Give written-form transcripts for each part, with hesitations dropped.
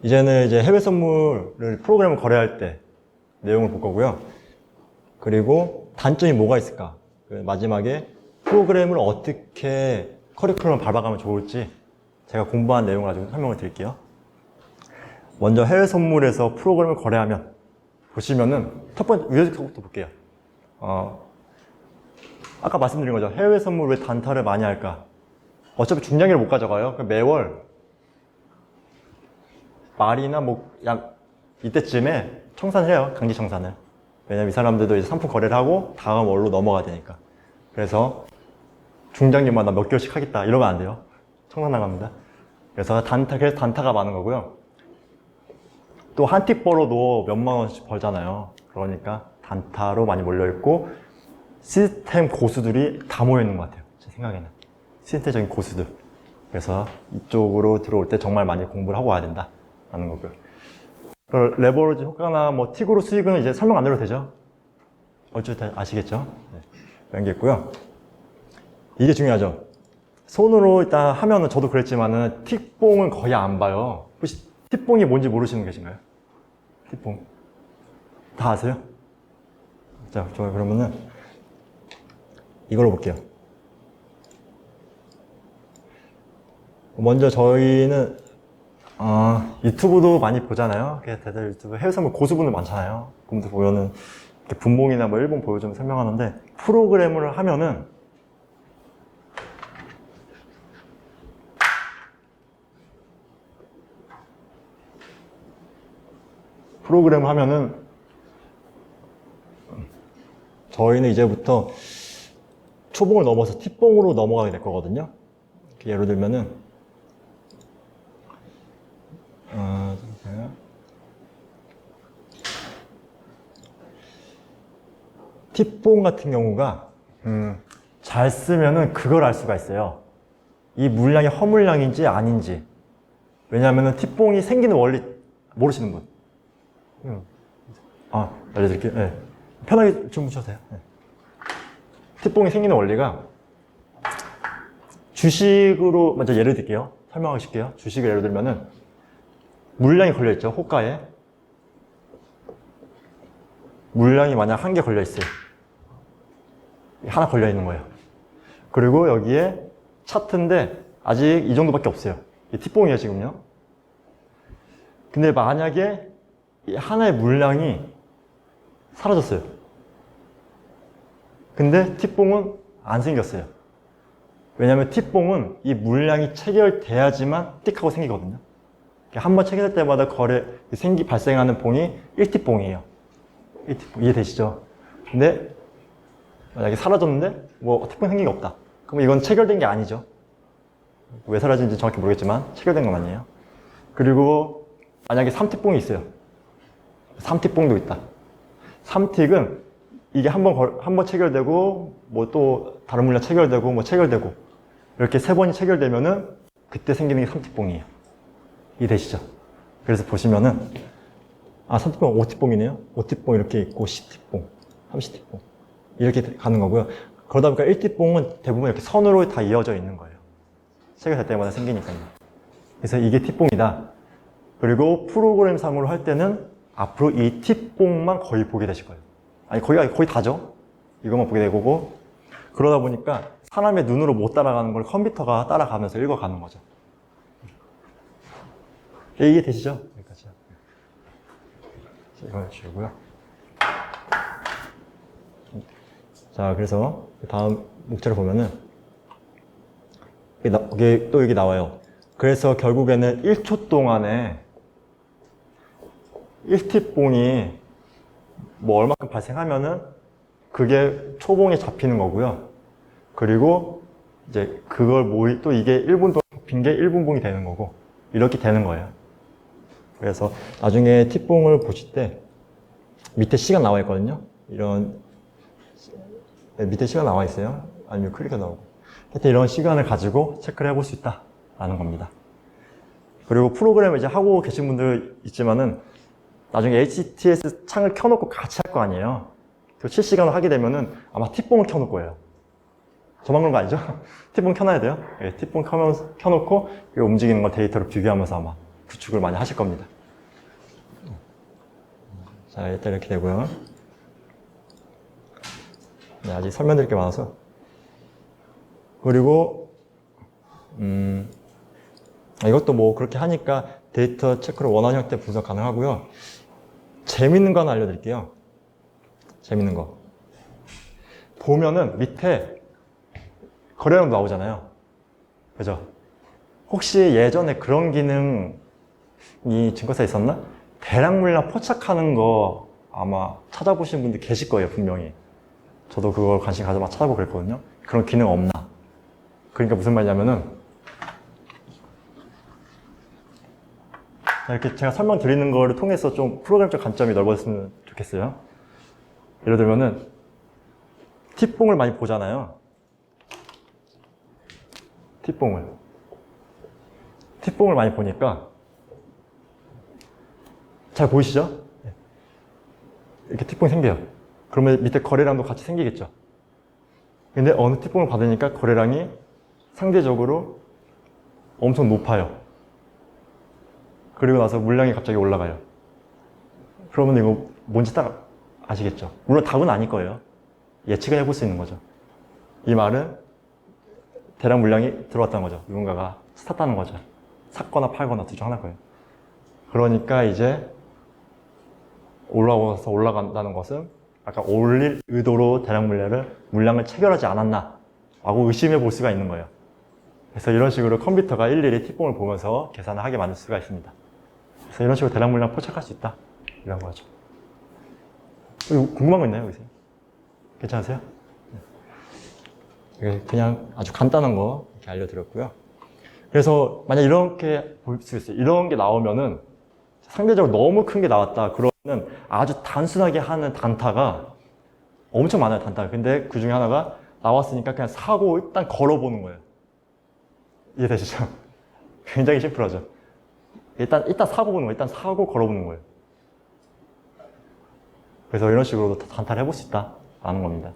이제는 이제 해외 선물을 프로그램을 거래할 때 내용을 볼 거고요. 그리고 단점이 뭐가 있을까? 마지막에 프로그램을 어떻게 커리큘럼을 밟아가면 좋을지 제가 공부한 내용을 가지고 설명을 드릴게요. 먼저 해외 선물에서 프로그램을 거래하면 보시면은 첫 번째 위에서부터 볼게요. 아까 말씀드린 거죠. 해외 선물 왜 단타를 많이 할까? 어차피 중장기를 못 가져가요. 매월 말이나 약 이때쯤에 청산을 해요. 강제 청산을. 왜냐면 이 사람들도 이제 상품 거래를 하고 다음 월로 넘어가야 되니까. 그래서 중장기마다 몇 개월씩 하겠다 이러면 안 돼요. 청산 나갑니다. 그래서 단타가 많은 거고요. 또 한 팁 벌어도 몇만 원씩 벌잖아요. 그러니까 단타로 많이 몰려있고 시스템 고수들이 다 모여있는 것 같아요. 제 생각에는. 시스템적인 고수들. 그래서 이쪽으로 들어올 때 정말 많이 공부를 하고 와야 된다 라는 거고요. 레버리지 효과나 틱으로 수익은 이제 설명 안 드려도 되죠. 어쨌든 아시겠죠? 네. 이런 게 있고요. 이게 중요하죠. 손으로 일단 하면은 저도 그랬지만은 틱봉은 거의 안 봐요. 혹시 틱봉이 뭔지 모르시는 분 계신가요? 틱봉. 다 아세요? 자, 좋아요. 그러면은 이걸로 볼게요. 먼저 저희는 유튜브도 많이 보잖아요. 다들 유튜브 해외 선물 고수분들 많잖아요. 그분들 보면은 이렇게 분봉이나 일본 보여주면 설명하는데 프로그램을 하면은 저희는 이제부터 초봉을 넘어서 팁봉으로 넘어가게 될 거거든요. 예를 들면은 팁봉 같은 경우가 잘 쓰면은 그걸 알 수가 있어요. 이 물량이 허물량인지 아닌지. 왜냐하면은 팁봉이 생기는 원리 모르시는 분. 알려드릴게요. 네. 편하게 주문 주셔도 돼요. 네. 팁봉이 생기는 원리가 주식으로 먼저 예를 들게요. 설명하실게요. 주식을 예를 들면은 물량이 걸려있죠. 호가에 물량이 만약 한 개 걸려있어요. 하나 걸려있는 거예요. 그리고 여기에 차트인데 아직 이 정도밖에 없어요. 이 팁봉이에요 지금요. 근데 만약에 이 하나의 물량이 사라졌어요. 근데 팁봉은 안 생겼어요. 왜냐면 팁봉은 이 물량이 체결돼야지만 띡하고 생기거든요. 한 번 체결할 때마다 발생하는 봉이 1팁봉이에요. 1팁봉 이해되시죠? 근데 만약에 사라졌는데 팁봉이 생긴 게 없다. 그럼 이건 체결된 게 아니죠. 왜 사라진지 정확히 모르겠지만 체결된 건 아니에요. 그리고 만약에 3팁봉이 있어요. 3팁봉도 있다. 3틱은 이게 한 번 체결되고 또 다른 물량 체결되고 체결되고 이렇게 3번이 체결되면은 그때 생기는 게 3틱봉이에요. 이해되시죠? 그래서 보시면은 3틱봉 5틱봉이네요. 5틱봉 이렇게 있고 10틱봉, 30틱봉 이렇게 가는 거고요. 그러다 보니까 1틱봉은 대부분 이렇게 선으로 다 이어져 있는 거예요. 체결될 때마다 생기니까요. 그래서 이게 틱봉이다. 그리고 프로그램 상으로 할 때는 앞으로 이 팁봉만 거의 보게 되실 거예요. 아니 거의 다죠. 이것만 보게 되고 그러다 보니까 사람의 눈으로 못 따라가는 걸 컴퓨터가 따라가면서 읽어가는 거죠. 이해 되시죠? 여기까지요. 이걸 지우고요. 자, 그래서 다음 목차를 보면은 또 여기 나와요. 그래서 결국에는 1초 동안에 1팁봉이 얼마큼 발생하면은 그게 초봉에 잡히는 거고요. 그리고 이제 또 이게 1분 동안 빈 게 1분봉이 되는 거고 이렇게 되는 거예요. 그래서 나중에 팁봉을 보실 때 밑에 시간 나와 있거든요. 밑에 시간 나와 있어요. 아니면 클릭해 나오고. 하여튼 이런 시간을 가지고 체크를 해볼 수 있다라는 겁니다. 그리고 프로그램을 이제 하고 계신 분들 있지만은 나중에 HTS 창을 켜놓고 같이 할 거 아니에요. 그 실시간으로 하게 되면은 아마 팁봉을 켜놓을 거예요. 저만 그런 거 아니죠? 팁봉 켜놔야 돼요. 팁봉 켜놓고 움직이는 걸 데이터로 비교하면서 아마 구축을 많이 하실 겁니다. 자, 일단 이렇게 되고요. 네, 아직 설명드릴 게 많아서. 그리고 이것도 뭐 그렇게 하니까 데이터 체크로 원하는 형태 분석 가능하고요. 재밌는 거 하나 알려드릴게요. 재밌는 거. 보면은 밑에 거래량도 나오잖아요. 그죠? 혹시 예전에 그런 기능이 증권사에 있었나? 대량 물량 포착하는 거 아마 찾아보신 분들 계실 거예요, 분명히. 저도 그걸 관심 가져서 찾아보고 그랬거든요. 그런 기능 없나? 그러니까 무슨 말이냐면은 이렇게 제가 설명드리는 거를 통해서 좀 프로그램적 관점이 넓어졌으면 좋겠어요. 예를 들면은 팁봉을 많이 보잖아요. 팁봉을 많이 보니까 잘 보이시죠? 이렇게 팁봉이 생겨요. 그러면 밑에 거래량도 같이 생기겠죠. 근데 어느 팁봉을 받으니까 거래량이 상대적으로 엄청 높아요. 그리고 나서 물량이 갑자기 올라가요. 그러면 이거 뭔지 딱 아시겠죠? 물론 답은 아닐 거예요. 예측을 해볼 수 있는 거죠. 이 말은 대량 물량이 들어왔다는 거죠. 누군가가 샀다는 거죠. 샀거나 팔거나 둘 중 하나일 거예요. 그러니까 이제 올라와서 올라간다는 것은 아까 올릴 의도로 대량 물량을 체결하지 않았나 라고 의심해 볼 수가 있는 거예요. 그래서 이런 식으로 컴퓨터가 일일이 팁봉을 보면서 계산을 하게 만들 수가 있습니다. 그래서 이런 식으로 대량 물량 포착할 수 있다. 이런 거죠. 궁금한 거 있나요, 여기서? 괜찮으세요? 네. 그냥 아주 간단한 거 이렇게 알려드렸고요. 그래서 만약 이렇게 볼 수 있어요. 이런 게 나오면은 상대적으로 너무 큰 게 나왔다. 그러면 아주 단순하게 하는 단타가 엄청 많아요, 단타가. 근데 그 중에 하나가 나왔으니까 그냥 사고 일단 걸어보는 거예요. 이해되시죠? 굉장히 심플하죠. 일단 사고 보는 거예요. 일단 사고 걸어보는 거예요. 그래서 이런 식으로도 단타를 해볼 수 있다라는 겁니다.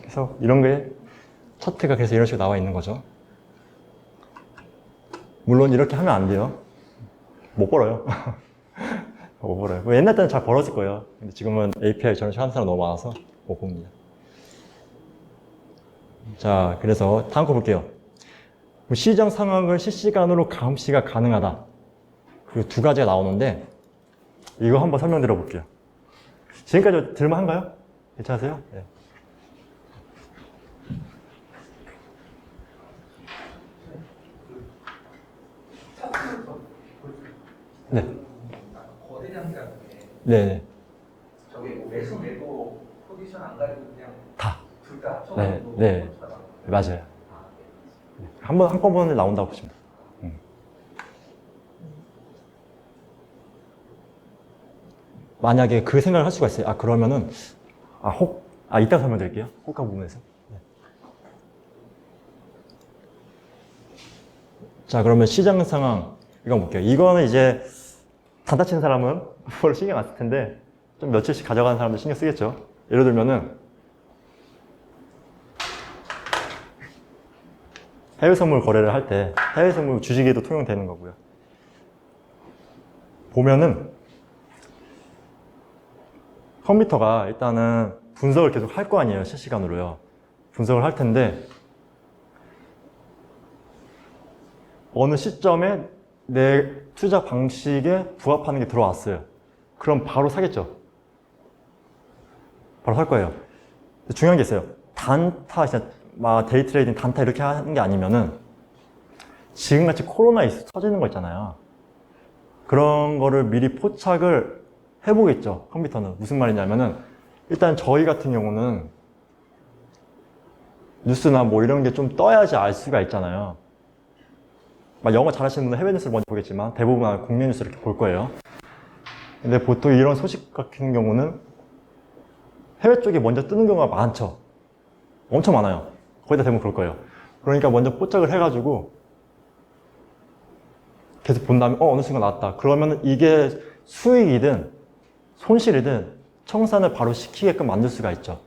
그래서 이런 게 차트가 그래서 이런 식으로 나와 있는 거죠. 물론 이렇게 하면 안 돼요. 못 벌어요. 못 벌어요. 옛날 때는 잘 벌었을 거예요. 근데 지금은 API 저런 식으로 하는 사람 너무 많아서 못 봅니다. 자, 그래서 다음 거 볼게요. 시장 상황을 실시간으로 감시가 가능하다. 그리고 두 가지가 나오는데 이거 한번 설명드려 볼게요. 지금까지 들만한가요? 괜찮으세요? 네. 네. 거래량이라는 게 네. 저게 뭐 매수 매도 포지션 안 가리고 그냥 다. 둘 다 네. 네. 맞아요. 한꺼번에 나온다고 보시면 돼요. 만약에 그 생각을 할 수가 있어요. 아, 그러면은, 이따 설명드릴게요. 혹한 부분에서. 네. 자, 그러면 시장 상황, 이거 볼게요. 이거는 이제, 단타 치는 사람은 별로 신경 안 쓸 텐데, 좀 며칠씩 가져가는 사람도 신경 쓰겠죠. 예를 들면은, 해외 선물 거래를 할 때, 해외 선물 주식에도 통용되는 거고요. 보면은, 컴퓨터가 일단은 분석을 계속 할 거 아니에요. 실시간으로요. 분석을 할 텐데 어느 시점에 내 투자 방식에 부합하는 게 들어왔어요. 그럼 바로 사겠죠. 바로 살 거예요. 중요한 게 있어요. 단타, 데이 트레이딩 단타 이렇게 하는 게 아니면은 지금같이 코로나 터지는 거 있잖아요. 그런 거를 미리 포착을 해보겠죠. 컴퓨터는. 무슨 말이냐면은 일단 저희 같은 경우는 뉴스나 뭐 이런 게 좀 떠야지 알 수가 있잖아요. 막 영어 잘하시는 분은 해외 뉴스를 먼저 보겠지만 대부분 국내 뉴스를 이렇게 볼 거예요. 근데 보통 이런 소식 같은 경우는 해외 쪽이 먼저 뜨는 경우가 많죠. 엄청 많아요. 거의 다 대부분 그럴 거예요. 그러니까 먼저 포착을 해가지고 계속 본 다음에 어느 순간 나왔다. 그러면 이게 수익이든 손실이든 청산을 바로 시키게끔 만들 수가 있죠.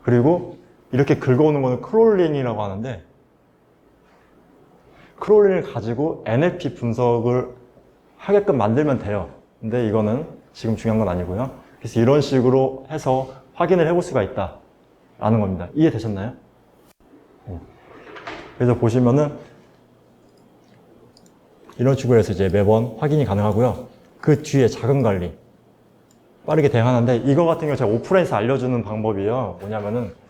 그리고 이렇게 긁어오는 거는 크롤링이라고 하는데 크롤링을 가지고 NLP 분석을 하게끔 만들면 돼요. 근데 이거는 지금 중요한 건 아니고요. 그래서 이런 식으로 해서 확인을 해볼 수가 있다 라는 겁니다. 이해되셨나요? 그래서 보시면은 이런 식으로 해서 이제 매번 확인이 가능하고요. 그 뒤에 자금 관리 빠르게 대응하는데, 이거 같은 경우 제가 오프라인에서 알려주는 방법이에요. 뭐냐면은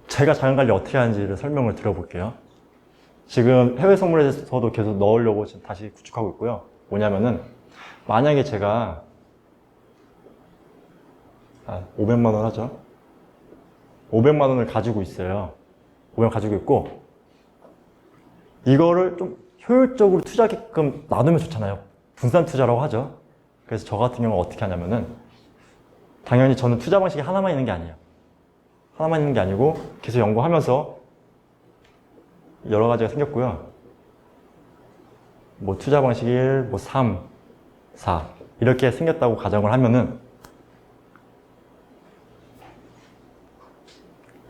제가 자금 관리 어떻게 하는지를 설명을 드려볼게요. 지금 해외 선물에서도 계속 넣으려고 지금 다시 구축하고 있고요. 뭐냐면은 만약에 제가 500만 원 하죠. 500만 원을 가지고 있어요. 500만 가지고 있고, 이거를 좀 효율적으로 투자하게끔 나누면 좋잖아요. 분산 투자라고 하죠. 그래서 저 같은 경우는 어떻게 하냐면은, 당연히 저는 투자 방식이 하나만 있는 게 아니에요. 하나만 있는 게 아니고 계속 연구하면서 여러 가지가 생겼고요. 뭐 투자 방식 1, 뭐 3, 4 이렇게 생겼다고 가정을 하면은,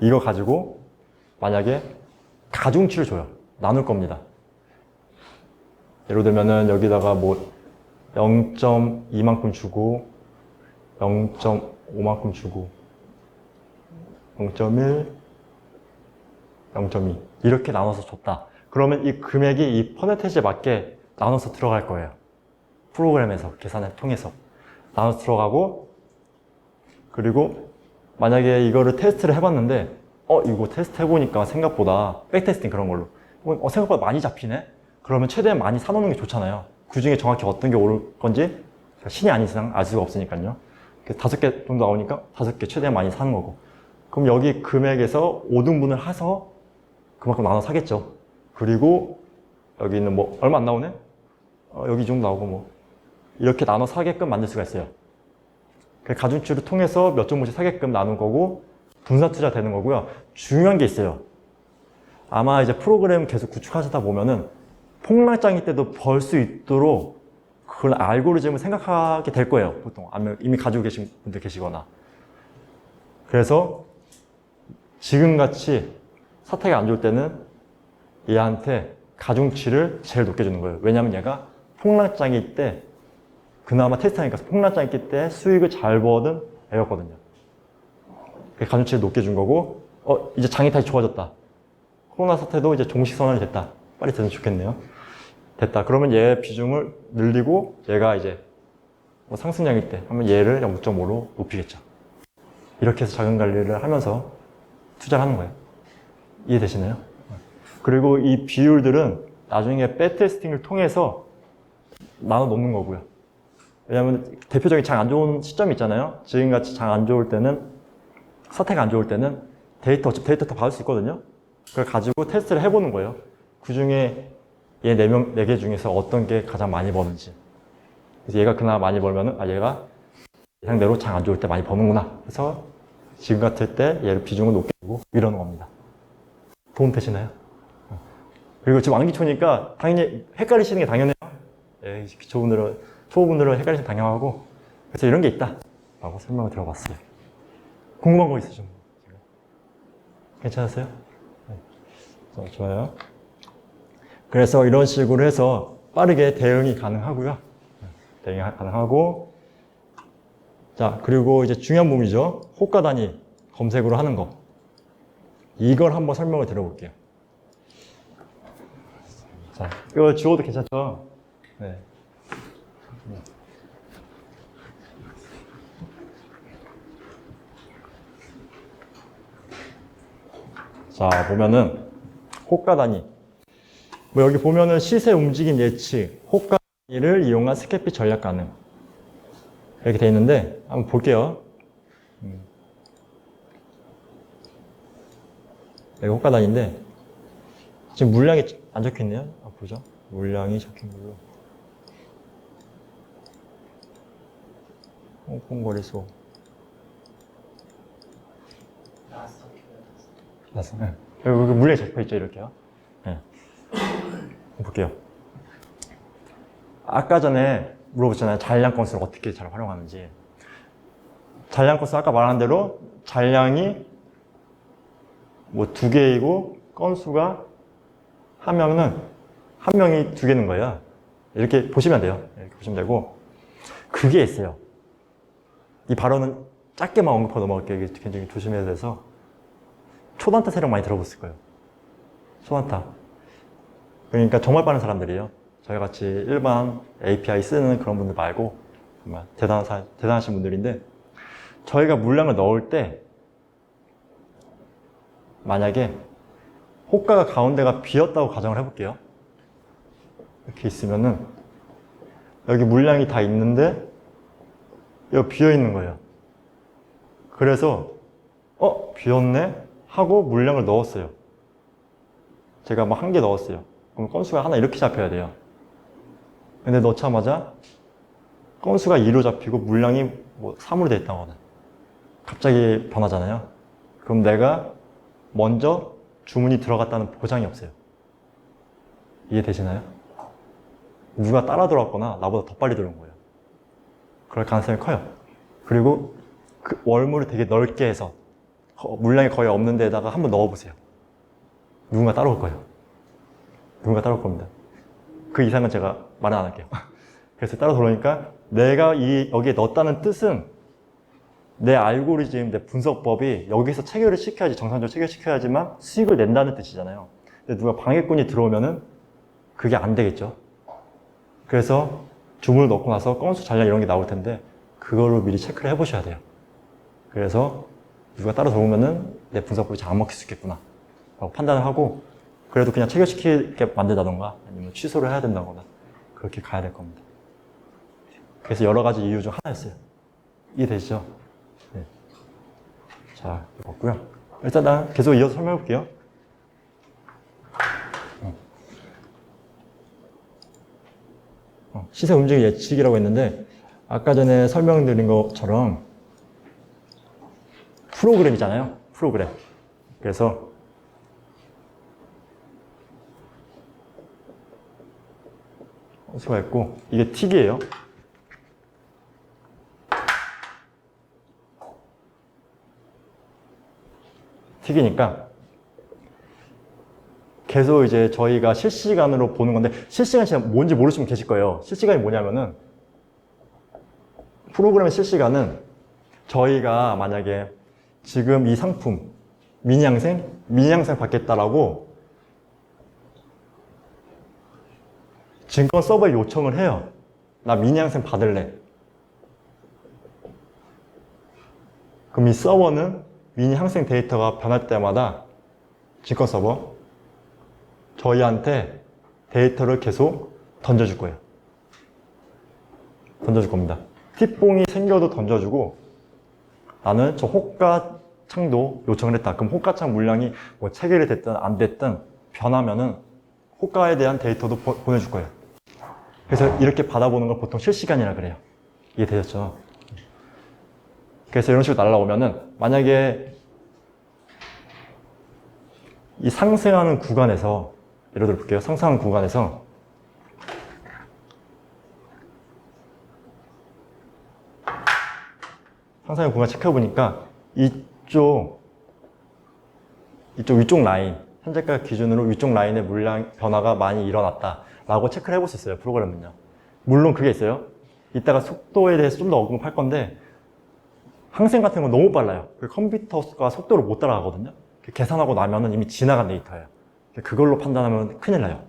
이거 가지고 만약에 가중치를 줘요. 나눌 겁니다. 예를 들면은 여기다가 뭐 0.2만큼 주고 0.5만큼 주고 0.1, 0.2 이렇게 나눠서 줬다. 그러면 이 금액이 이 퍼센테이지에 맞게 나눠서 들어갈 거예요. 프로그램에서 계산을 통해서 나눠서 들어가고, 그리고 만약에 이거를 테스트를 해봤는데 이거 테스트 해보니까 생각보다 백테스팅 그런 걸로 생각보다 많이 잡히네? 그러면 최대한 많이 사놓는 게 좋잖아요. 그 중에 정확히 어떤 게 오를 건지 신이 아닌 이상 알 수가 없으니까요. 5개 정도 나오니까 5개 최대한 많이 사는 거고, 그럼 여기 금액에서 5등분을 해서 그만큼 나눠 사겠죠. 그리고 여기는 뭐 얼마 안 나오네? 여기 이 정도 나오고 뭐 이렇게 나눠 사게끔 만들 수가 있어요. 가중치를 통해서 몇 종목씩 사게끔 나눈 거고, 분산 투자 되는 거고요. 중요한 게 있어요. 아마 이제 프로그램 계속 구축하시다 보면은 폭락장일 때도 벌 수 있도록 그걸 알고리즘을 생각하게 될 거예요. 보통 아니면 이미 가지고 계신 분들 계시거나. 그래서 지금같이 사태가 안 좋을 때는 얘한테 가중치를 제일 높게 주는 거예요. 왜냐하면 얘가 폭락장일 때 그나마 테스트하니까 폭락장일 때 수익을 잘 버는 애였거든요. 가중치를 높게 준 거고, 이제 장이 다시 좋아졌다. 코로나 사태도 이제 종식 선언이 됐다. 빨리 되면 좋겠네요. 됐다. 그러면 얘 비중을 늘리고, 얘가 이제 뭐 상승장일 때 하면 얘를 0.5로 높이겠죠. 이렇게 해서 자금 관리를 하면서 투자를 하는 거예요. 이해되시나요? 그리고 이 비율들은 나중에 백테스팅을 통해서 나눠 놓는 거고요. 왜냐하면 대표적인 장 안 좋은 시점이 있잖아요. 지금같이 장 안 좋을 때는, 사태가 안 좋을 때는 데이터 다 받을 수 있거든요. 그걸 가지고 테스트를 해보는 거예요. 그 중에 얘 4개 중에서 어떤 게 가장 많이 버는지. 그래서 얘가 그나마 많이 벌면은, 얘가 예상대로 장 안 좋을 때 많이 버는구나. 그래서 지금 같을 때 얘를 비중을 높게 두고 이러는 겁니다. 도움 되시나요? 그리고 지금 왕기초니까 당연히 헷갈리시는 게 당연해요. 초보분들은 헷갈리시는 게 당연하고, 그래서 이런 게 있다 라고 설명을 드려봤어요. 궁금한 거 있으시죠? 괜찮으세요? 네. 좋아요. 그래서 이런 식으로 해서 빠르게 대응이 가능하고요. 대응이 가능하고, 자, 그리고 이제 중요한 부분이죠. 호가 단위 검색으로 하는 거. 이걸 한번 설명을 드려볼게요. 자, 이거 지워도 괜찮죠? 네. 자, 보면은 호가 단위. 뭐 여기 보면은 시세 움직임 예측, 호가 단위를 이용한 스캐피 전략 가능. 이렇게 돼 있는데 한번 볼게요. 여기 호가 단위인데 지금 물량이 안 적혀 있네요. 보죠. 물량이 적힌 걸로. 홍콩 거래소. 나왔어. 네. 여기 물량이 적혀 있죠, 이렇게요. 네. 볼게요. 아까 전에 물어보셨잖아요. 잔량 건수를 어떻게 잘 활용하는지. 잔량 건수 아까 말한 대로 잔량이 뭐 2개이고 건수가 한 명이 2개는 거예요. 이렇게 보시면 돼요. 이렇게 보시면 되고, 그게 있어요. 이 발언은 짧게만 언급하고 넘어갈게요. 이게 굉장히 조심해야 돼서. 초단타 세력 많이 들어봤을 거예요. 초단타. 그러니까 정말 빠른 사람들이에요. 저희같이 일반 API 쓰는 그런 분들 말고 정말 대단하신 분들인데, 저희가 물량을 넣을 때 만약에 호가가 가운데가 비었다고 가정을 해볼게요. 이렇게 있으면은 여기 물량이 다 있는데 여기 비어 있는 거예요. 그래서 비었네 하고 물량을 넣었어요. 제가 뭐 1개 넣었어요. 그럼 건수가 하나 이렇게 잡혀야 돼요. 근데 넣자마자 건수가 2로 잡히고 물량이 뭐 3으로 돼 있다거나 갑자기 변하잖아요. 그럼 내가 먼저 주문이 들어갔다는 보장이 없어요. 이해되시나요? 누가 따라 들어왔거나 나보다 더 빨리 들어온 거예요. 그럴 가능성이 커요. 그리고 그 월물을 되게 넓게 해서 물량이 거의 없는 데다가 한번 넣어보세요. 누군가 따라올 거예요. 누군가 따라올 겁니다. 그 이상은 제가 말은 안 할게요. 그래서 따라 들어오니까 내가 여기에 넣었다는 뜻은 내 알고리즘, 내 분석법이 여기서 체결을 시켜야지, 정상적으로 체결시켜야지만 수익을 낸다는 뜻이잖아요. 근데 누가 방해꾼이 들어오면은 그게 안 되겠죠. 그래서 주문을 넣고 나서 건수 잔량 이런 게 나올 텐데 그걸로 미리 체크를 해보셔야 돼요. 그래서 누가 따라 들어오면은 내 분석법이 잘 안 먹힐 수 있겠구나 라고 판단을 하고, 그래도 그냥 체결시키게 만든다던가 아니면 취소를 해야 된다거나 그렇게 가야 될 겁니다. 그래서 여러 가지 이유 중 하나였어요. 이해되시죠? 네. 자, 이거 봤고요. 일단 난 계속 이어서 설명해 볼게요. 시세 움직임 예측이라고 했는데 아까 전에 설명드린 것처럼 프로그램이잖아요. 프로그램. 그래서 수가 있고 이게 틱이에요. 틱이니까 계속 이제 저희가 실시간으로 보는 건데, 실시간이 진짜 뭔지 모르시면 계실 거예요. 실시간이 뭐냐면은 프로그램의 실시간은 저희가 만약에 지금 이 상품 미니 양생 받겠다라고 증권 서버에 요청을 해요. 나 미니 양생 받을래. 그럼 이 서버는 미니 항생 데이터가 변할 때마다 증권 서버 저희한테 데이터를 계속 던져줄 거예요. 던져줄 겁니다. 팁봉이 생겨도 던져주고, 나는 저 호가 창도 요청을 했다. 그럼 호가창 물량이 뭐 체결이 됐든 안 됐든 변하면은 호가에 대한 데이터도 보내줄 거예요. 그래서 이렇게 받아보는 걸 보통 실시간이라 그래요. 이해되셨죠? 그래서 이런 식으로 날라오면은 만약에 이 상승하는 구간에서, 예를 들어 볼게요. 상승하는 구간에서 상승하는 구간 체크해 보니까 이쪽 위쪽 라인, 현재가 기준으로 위쪽 라인의 물량 변화가 많이 일어났다 라고 체크를 해볼 수 있어요. 프로그램은요. 물론 그게 있어요. 이따가 속도에 대해서 좀 더 언급할 건데, 항생 같은 건 너무 빨라요. 그 컴퓨터가 속도를 못 따라가거든요. 계산하고 나면은 이미 지나간 데이터예요. 그걸로 판단하면 큰일 나요.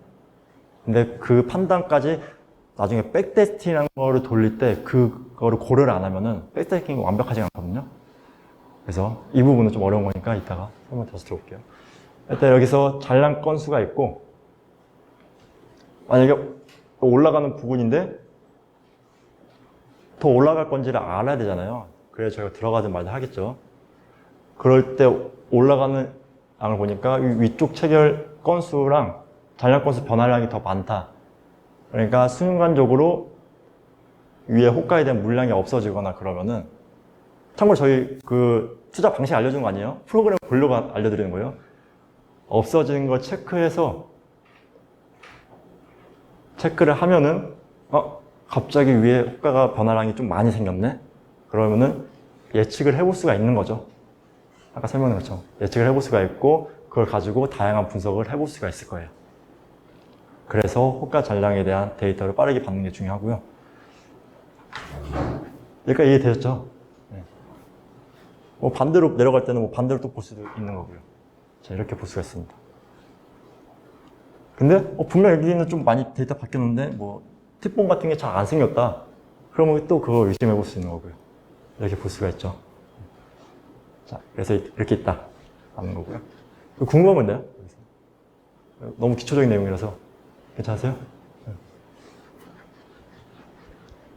근데 그 판단까지 나중에 백테스팅이라는 거를 돌릴 때 그거를 고려를 안 하면은 백테스팅이 완벽하지 않거든요. 그래서 이 부분은 좀 어려운 거니까 이따가 설명 다시 들어볼게요. 일단 여기서 잔량 건수가 있고, 만약에 올라가는 부분인데 더 올라갈 건지를 알아야 되잖아요. 그래서 저희가 들어가든 말든 하겠죠. 그럴 때 올라가는 양을 보니까 위쪽 체결 건수랑 잔량 건수 변화량이 더 많다. 그러니까 순간적으로 위에 호가에 대한 물량이 없어지거나 그러면은, 참고로 저희 그 투자 방식 알려준 거 아니에요? 프로그램 보려고 알려드리는 거예요. 없어지는 걸 체크해서 체크를 하면은 갑자기 위에 호가가 변화량이 좀 많이 생겼네? 그러면은 예측을 해볼 수가 있는 거죠. 아까 설명한 것처럼 예측을 해볼 수가 있고 그걸 가지고 다양한 분석을 해볼 수가 있을 거예요. 그래서 호가 잔량에 대한 데이터를 빠르게 받는 게 중요하고요. 여기까지 이해되셨죠? 네. 뭐 반대로 내려갈 때는 뭐 반대로 또 볼 수도 있는 거고요. 자, 이렇게 볼 수가 있습니다. 근데 분명 여기는 좀 많이 데이터 바뀌었는데 뭐 팁봉 같은 게 잘 안 생겼다. 그러면 또 그거 의심해 볼 수 있는 거고요. 이렇게 볼 수가 있죠. 자, 그래서 이렇게 있다 하는 거고요. 궁금한 건데요? 너무 기초적인 내용이라서 괜찮으세요? 네.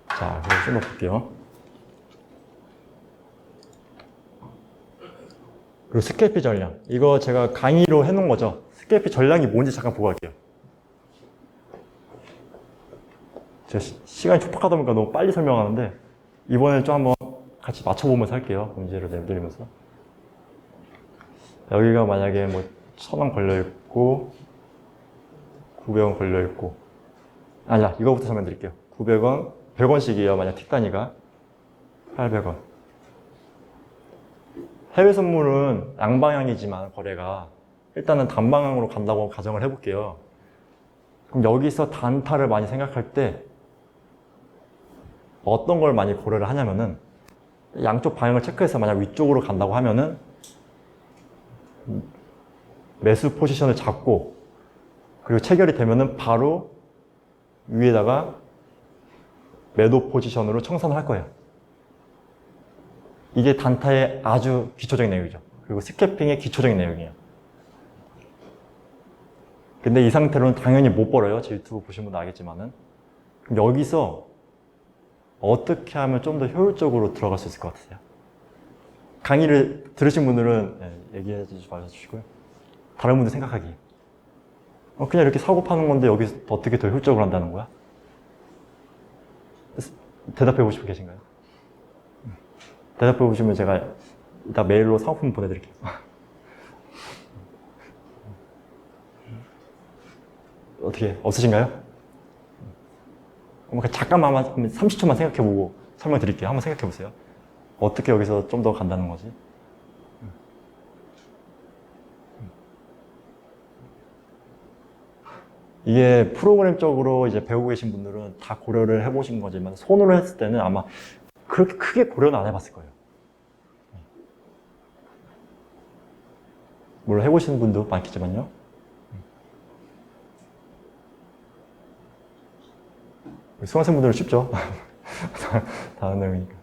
자, 그럼 좀 더 볼게요. 그리고 스케일피 전량. 이거 제가 강의로 해놓은 거죠. 스케일피 전량이 뭔지 잠깐 보고 갈게요. 제가 시간이 촉박하다 보니까 너무 빨리 설명하는데 이번에는 좀 한번 같이 맞춰보면서 할게요. 문제를 내드리면서. 여기가 만약에 뭐 1,000원 걸려있고 900원 걸려있고 아니야, 이거부터 설명드릴게요. 900원, 100원씩이에요. 만약 틱 단위가 800원. 해외 선물은 양방향이지만 거래가 일단은 단방향으로 간다고 가정을 해볼게요. 그럼 여기서 단타를 많이 생각할 때 어떤 걸 많이 고려를 하냐면은 양쪽 방향을 체크해서 만약 위쪽으로 간다고 하면은 매수 포지션을 잡고 그리고 체결이 되면은 바로 위에다가 매도 포지션으로 청산을 할 거예요. 이게 단타의 아주 기초적인 내용이죠. 그리고 스캐핑의 기초적인 내용이에요. 근데 이 상태로는 당연히 못 벌어요. 제 유튜브 보신 분도 알겠지만은. 그럼 여기서 어떻게 하면 좀 더 효율적으로 들어갈 수 있을 것 같으세요? 강의를 들으신 분들은 얘기해 주지 말아주시고요. 다른 분들 생각하기. 그냥 이렇게 사고 파는 건데 여기서 어떻게 더 효율적으로 한다는 거야? 대답해 보시고 계신가요? 대답해 보시면 제가 이따 메일로 상품 보내드릴게요. 어떻게 없으신가요? 잠깐만 30초만 생각해보고 설명드릴게요. 한번 생각해보세요. 어떻게 여기서 좀 더 간다는 거지? 이게 프로그램적으로 이제 배우고 계신 분들은 다 고려를 해보신 거지만 손으로 했을 때는 아마 그렇게 크게 고려는 안 해봤을 거예요. 물론 해보시는 분도 많겠지만요. 수강생분들은 쉽죠? 다른 내용이니까.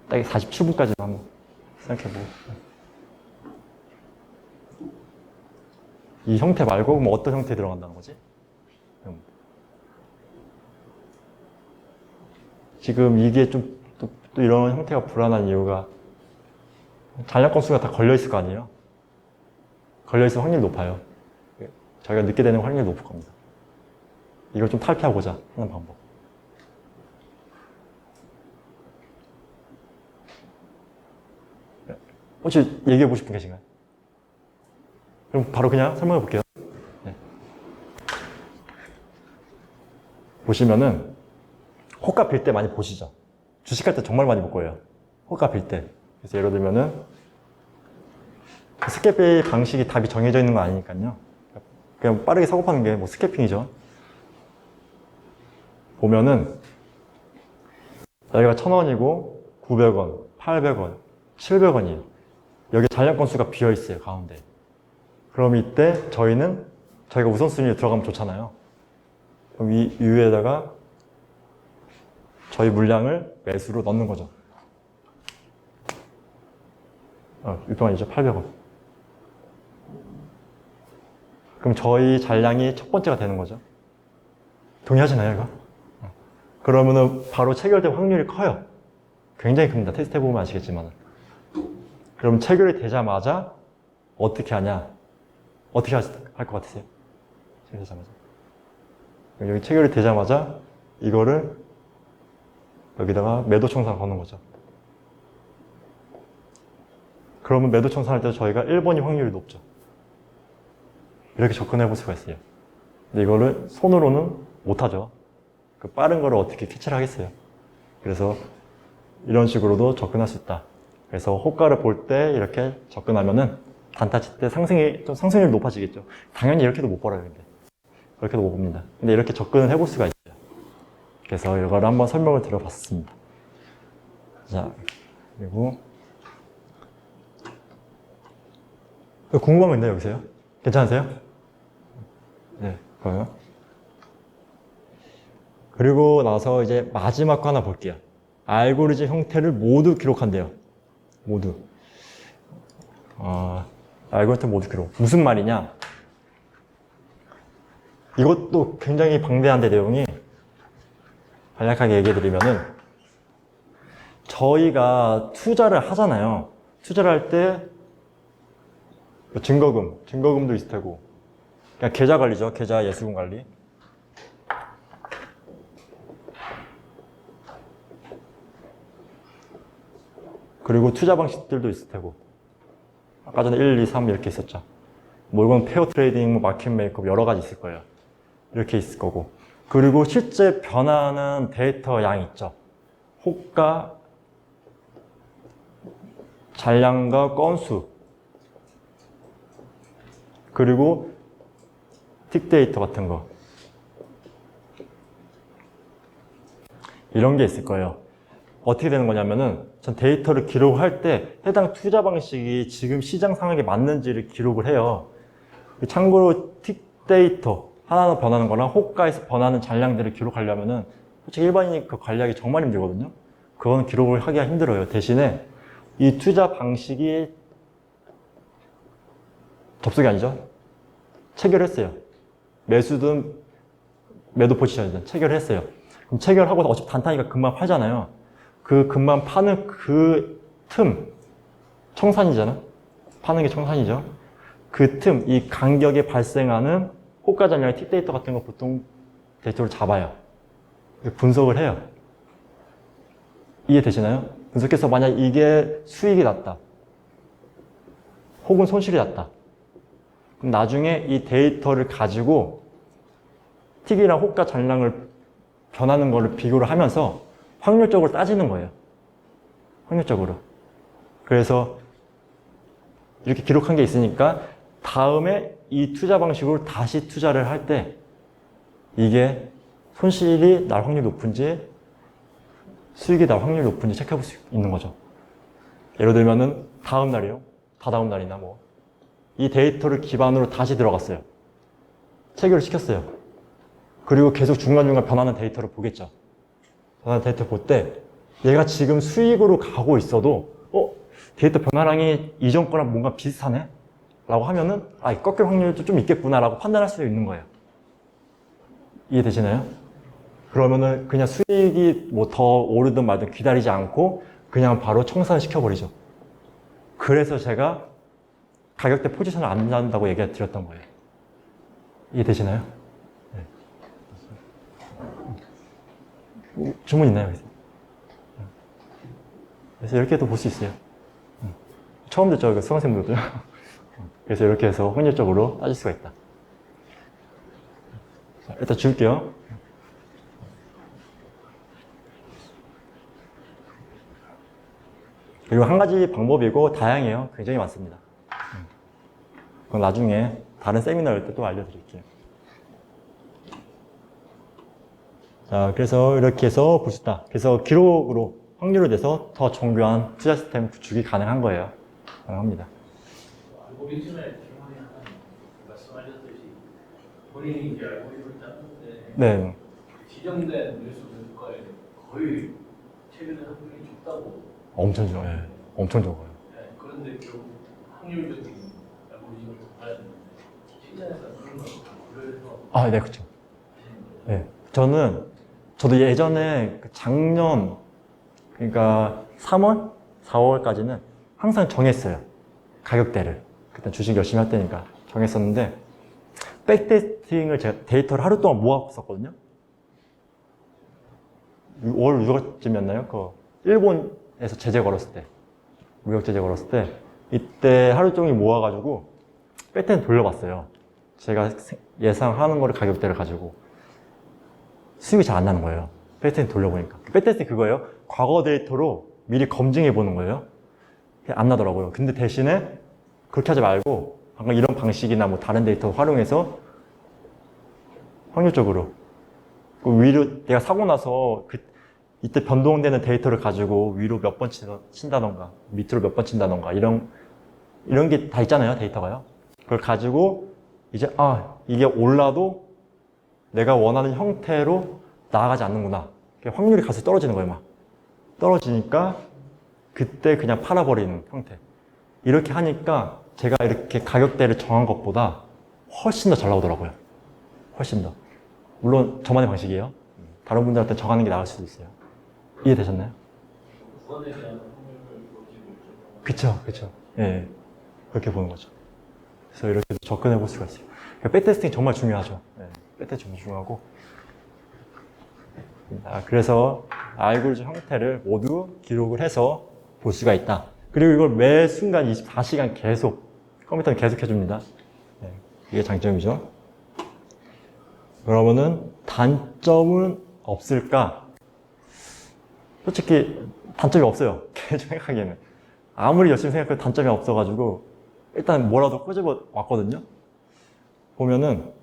딱 47분까지 한번 생각해보고. 이 형태 말고 그럼 어떤 형태에 들어간다는 거지? 지금 이게 좀 또 이런 형태가 불안한 이유가 잔량 건수가 다 걸려있을 거 아니에요? 걸려있을 확률이 높아요. 저희가 늦게 되는 확률이 높을 겁니다. 이걸 좀 탈피하고자 하는 방법. 혹시 얘기해보고 싶은 분 계신가요? 그럼 바로 그냥 설명해 볼게요. 네. 보시면은 호가 빌 때 많이 보시죠? 주식할 때 정말 많이 볼 거예요. 호가 빌 때. 그래서 예를 들면은 스캐핑 방식이 답이 정해져 있는 거 아니니까요. 그냥 빠르게 사고 파는 게 뭐 스캐핑이죠. 보면은 여기가 1,000원이고 900원, 800원, 700원이에요. 여기 잔량 건수가 비어 있어요, 가운데. 그럼 이때 저희가 우선순위에 들어가면 좋잖아요. 그럼 이 위에다가 저희 물량을 매수로 넣는 거죠. 600원이죠, 800원. 그럼 저희 잔량이 첫 번째가 되는 거죠. 동의하시나요, 이거? 그러면은 바로 체결될 확률이 커요. 굉장히 큽니다. 테스트 해보면 아시겠지만. 그럼 체결이 되자마자 어떻게 하냐? 어떻게 할 것 같으세요? 체결되자마자. 여기 체결이 되자마자 이거를 여기다가 매도 청산 거는 거죠. 그러면 매도 청산할 때 저희가 1번이 확률이 높죠. 이렇게 접근해 볼 수가 있어요. 근데 이거를 손으로는 못하죠. 그 빠른 거를 어떻게 캐치를 하겠어요. 그래서 이런 식으로도 접근할 수 있다. 그래서 호가를 볼 때 이렇게 접근하면은 단타 칠 때 상승률이 높아지겠죠. 당연히 이렇게도 못 벌어요, 근데. 그렇게도 못 봅니다. 근데 이렇게 접근을 해볼 수가 있어요. 그래서 이거를 한번 설명을 드려봤습니다. 자, 그리고 궁금한 거 있나요, 여기서요? 괜찮으세요? 네, 그거요. 그리고 나서 이제 마지막 거 하나 볼게요. 알고리즘 형태를 모두 기록한대요. 모두. 알고리즘 모두 기록. 무슨 말이냐? 이것도 굉장히 방대한데 내용이 간략하게 얘기해 드리면은 저희가 투자를 하잖아요. 투자를 할 때 증거금도 있을 테고 그냥 계좌 관리죠. 계좌 예수금 관리. 그리고 투자 방식들도 있을 테고 아까 전에 1, 2, 3 이렇게 있었죠. 뭐 이건 페어 트레이딩, 뭐 마켓 메이크업 여러 가지 있을 거예요. 이렇게 있을 거고 그리고 실제 변하는 데이터 양이 있죠. 호가, 잔량과 건수 그리고 틱 데이터 같은 거 이런 게 있을 거예요. 어떻게 되는 거냐면은 전 데이터를 기록할 때 해당 투자 방식이 지금 시장 상황에 맞는지를 기록을 해요. 참고로 틱 데이터 하나하나 변하는 거랑 호가에서 변하는 잔량들을 기록하려면은 솔직히 일반인이 그 관리하기 정말 힘들거든요. 그거는 기록을 하기가 힘들어요. 대신에 이 투자 방식이 접속이 아니죠. 체결했어요. 매수든 매도 포지션이든 체결했어요. 그럼 체결하고 어차피 단타니까 금방 팔잖아요. 그 금방 파는 그 틈, 청산이잖아. 파는 게 청산이죠. 그 틈, 이 간격에 발생하는 호가 잔량의 틱 데이터 같은 거 보통 데이터를 잡아요. 분석을 해요. 이해되시나요? 분석해서 만약 이게 수익이 났다. 혹은 손실이 났다. 그럼 나중에 이 데이터를 가지고 틱이랑 호가 잔량을 변하는 거를 비교를 하면서 확률적으로 따지는 거예요. 확률적으로. 그래서 이렇게 기록한 게 있으니까 다음에 이 투자 방식으로 다시 투자를 할 때 이게 손실이 날 확률이 높은지 수익이 날 확률이 높은지 체크해 볼 수 있는 거죠. 예를 들면은 다음 날이요. 다다음 날이나 뭐. 이 데이터를 기반으로 다시 들어갔어요. 체결을 시켰어요. 그리고 계속 중간중간 변하는 데이터를 보겠죠. 변하는 데이터 볼 때 얘가 지금 수익으로 가고 있어도 데이터 변화량이 이전 거랑 뭔가 비슷하네? 라고 하면은 꺾일 확률도 좀 있겠구나 라고 판단할 수 있는 거예요. 이해되시나요? 그러면은 그냥 수익이 뭐 더 오르든 말든 기다리지 않고 그냥 바로 청산시켜버리죠. 그래서 제가 가격대 포지션을 안 잡는다고 얘기 드렸던 거예요. 이해되시나요? 네. 주문 있나요? 여기서? 그래서 이렇게도 볼 수 있어요. 처음 듣죠, 수강생분들. 그래서 이렇게 해서 확률적으로 따질 수가 있다. 자, 일단 지울게요. 그리고 한 가지 방법이고 다양해요. 굉장히 많습니다. 그건 나중에 다른 세미나 할 때 또 알려드릴게요. 자, 그래서 이렇게 해서 볼 수 있다. 그래서 기록으로 확률을 내서 더 정교한 투자 시스템 구축이 가능한 거예요. 가능합니다. 알고리즘의 기본이 하나 말씀하셨듯이 본인이 이제 알고리즘을 짰는데 네. 지정된 매수 물가에 거의 최근에 확률이 적다고. 엄청 적어요. 네. 엄청 적어요. 네, 그런데 결국 확률적인 알고리즘을 봐야 되는데 시장에서 그런 걸 고려해서 네, 그렇죠. 네. 저도 예전에 작년, 그러니까 3월, 4월까지는 항상 정했어요. 가격대를. 그때 주식 열심히 할 때니까 정했었는데, 백테스팅을 제가 데이터를 하루 동안 모았었거든요. 5월 6월쯤이었나요? 일본에서 제재 걸었을 때. 무역 제재 걸었을 때. 이때 하루 종일 모아가지고, 백테스팅 돌려봤어요. 제가 예상하는 거를 가격대를 가지고 수익이 잘 안 나는 거예요. 백테스팅 돌려보니까. 백테스팅 그거예요. 과거 데이터로 미리 검증해 보는 거예요. 안 나더라고요. 근데 대신에 그렇게 하지 말고 방금 이런 방식이나 뭐 다른 데이터 활용해서 확률적으로 위로 내가 사고 나서 이때 변동되는 데이터를 가지고 위로 몇 번 친다던가 밑으로 몇 번 친다던가 이런 게 다 있잖아요. 데이터가요. 그걸 가지고 이제 이게 올라도 내가 원하는 형태로 나아가지 않는구나. 확률이 가서 떨어지는 거예요. 막 떨어지니까 그때 그냥 팔아버리는 형태. 이렇게 하니까 제가 이렇게 가격대를 정한 것보다 훨씬 더 잘 나오더라고요. 훨씬 더. 물론 저만의 방식이에요. 다른 분들한테 정하는 게 나을 수도 있어요. 이해되셨나요? 구간에 대한 확률을 높이고 있죠. 그쵸, 그쵸. 예. 그렇게 보는 거죠. 그래서 이렇게 접근해 볼 수가 있어요. 그러니까 백테스팅 정말 중요하죠. 예. 백테스팅 정말 중요하고. 그래서 알고리즘 형태를 모두 기록을 해서 볼 수가 있다. 그리고 이걸 매 순간 24시간 계속 컴퓨터는 계속 해줍니다. 네, 이게 장점이죠. 그러면은 단점은 없을까? 솔직히 단점이 없어요. 개인적인 생각하기에는. 아무리 열심히 생각해도 단점이 없어가지고 일단 뭐라도 꼬집어 왔거든요. 보면은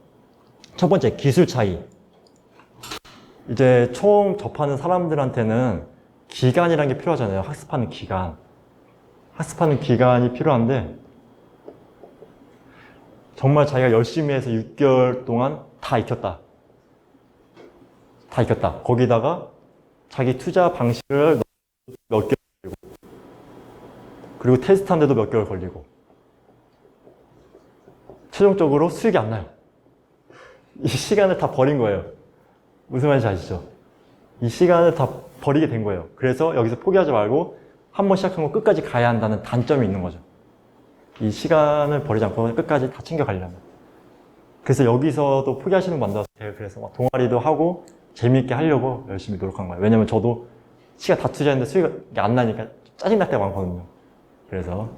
첫 번째 기술 차이. 이제 처음 접하는 사람들한테는 기간이라는 게 필요하잖아요. 학습하는 기간. 학습하는 기간이 필요한데 정말 자기가 열심히 해서 6개월 동안 다 익혔다. 다 익혔다. 거기다가 자기 투자 방식을 몇 개월 걸리고 그리고 테스트하는데도 몇 개월 걸리고 최종적으로 수익이 안 나요. 이 시간을 다 버린 거예요. 무슨 말인지 아시죠? 이 시간을 다 버리게 된 거예요. 그래서 여기서 포기하지 말고 한 번 시작한 거 끝까지 가야 한다는 단점이 있는 거죠. 이 시간을 버리지 않고 끝까지 다 챙겨가려면. 그래서 여기서도 포기하시는 분 많아요. 그래서 막 동아리도 하고 재미있게 하려고 열심히 노력한 거예요. 왜냐면 저도 시간 다 투자했는데 수익이 안 나니까 짜증날 때가 많거든요. 그래서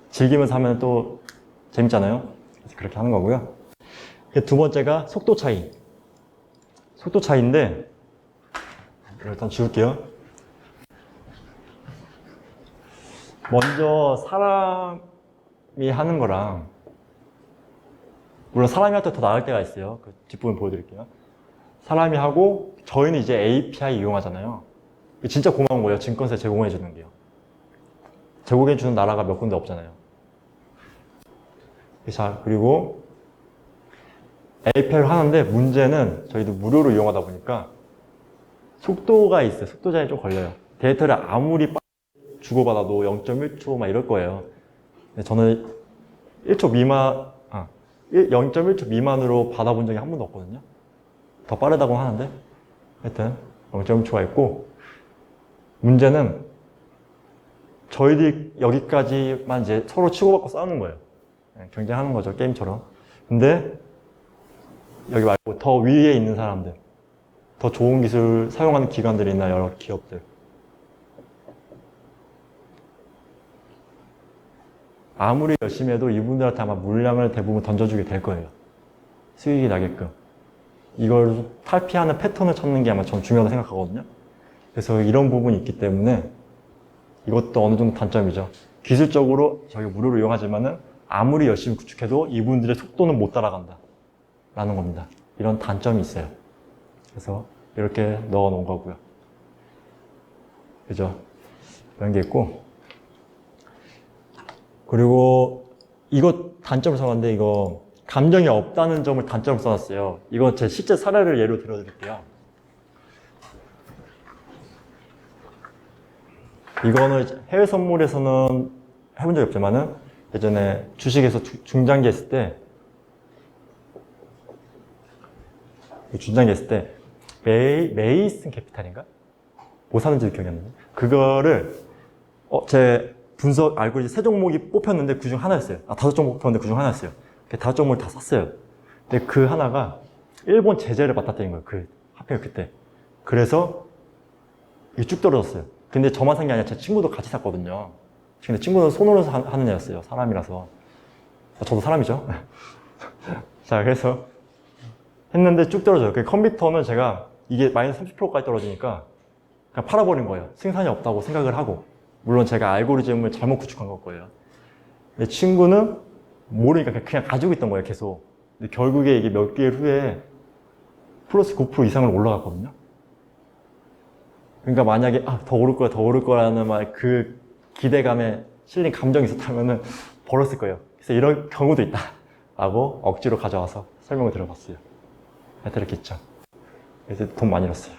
즐기면서 하면 또 재밌잖아요. 그래서 그렇게 하는 거고요. 두 번째가 속도 차이. 속도 차이인데 일단 지울게요. 먼저 사람이 하는 거랑 물론 사람이 할 때 더 나을 때가 있어요. 그 뒷부분 보여드릴게요. 사람이 하고 저희는 이제 API 이용하잖아요. 진짜 고마운 거예요. 증권세 제공해 주는 게요. 제공해 주는 나라가 몇 군데 없잖아요. 자, 그리고 API를 하는데 문제는 저희도 무료로 이용하다 보니까 속도가 있어요. 속도 제한이 좀 걸려요. 데이터를 아무리 주고받아도 0.1초 막 이럴 거예요. 저는 1초 미만, 0.1초 미만으로 받아본 적이 한 번도 없거든요. 더 빠르다고 하는데 하여튼 0.1초가 있고 문제는 저희들이 여기까지만 이제 서로 치고받고 싸우는 거예요. 경쟁하는 거죠. 게임처럼. 근데 여기 말고 더 위에 있는 사람들, 더 좋은 기술 사용하는 기관들이나 여러 기업들 아무리 열심히 해도 이분들한테 아마 물량을 대부분 던져주게 될 거예요. 수익이 나게끔. 이걸 탈피하는 패턴을 찾는 게 아마 전 중요하다고 생각하거든요. 그래서 이런 부분이 있기 때문에 이것도 어느 정도 단점이죠. 기술적으로 저희가 무료로 이용하지만은 아무리 열심히 구축해도 이분들의 속도는 못 따라간다. 라는 겁니다. 이런 단점이 있어요. 그래서 이렇게 넣어 놓은 거고요. 그죠? 이런 게 있고. 그리고 이거 단점을 써놨는데 이거 감정이 없다는 점을 단점을 써놨어요. 이건 제 실제 사례를 예로 들어드릴게요. 이거는 해외 선물에서는 해본 적이 없지만은 예전에 주식에서 중장기 했을 때 메이슨 캐피탈인가? 뭐 사는지도 기억이 안 나요. 그거를 제 분석 알고리즘 3종목이 뽑혔는데 그중 하나였어요. 5종목 뽑혔는데 그중 하나였어요. 5종목을 다 샀어요. 근데 그 하나가 일본 제재를 받았다는 거예요. 하필 그때. 그래서 이게 쭉 떨어졌어요. 근데 저만 산 게 아니라 제 친구도 같이 샀거든요. 근데 친구는 손으로 하는 애였어요. 사람이라서. 저도 사람이죠. 자, 그래서 했는데 쭉 떨어져요. 그 컴퓨터는 제가 이게 마이너스 30%까지 떨어지니까 그냥 팔아버린 거예요. 승산이 없다고 생각을 하고. 물론 제가 알고리즘을 잘못 구축한 걸 거예요. 내 친구는 모르니까 그냥 가지고 있던 거예요, 계속. 근데 결국에 이게 몇 개월 후에 플러스 9% 이상을 올라갔거든요. 그러니까 만약에 더 오를 거야, 더 오를 거라는 말 그 기대감에 실린 감정이 있었다면은 벌었을 거예요. 그래서 이런 경우도 있다. 라고 억지로 가져와서 설명을 들어봤어요. 이렇게 있죠. 그래서 돈 많이 잃었어요.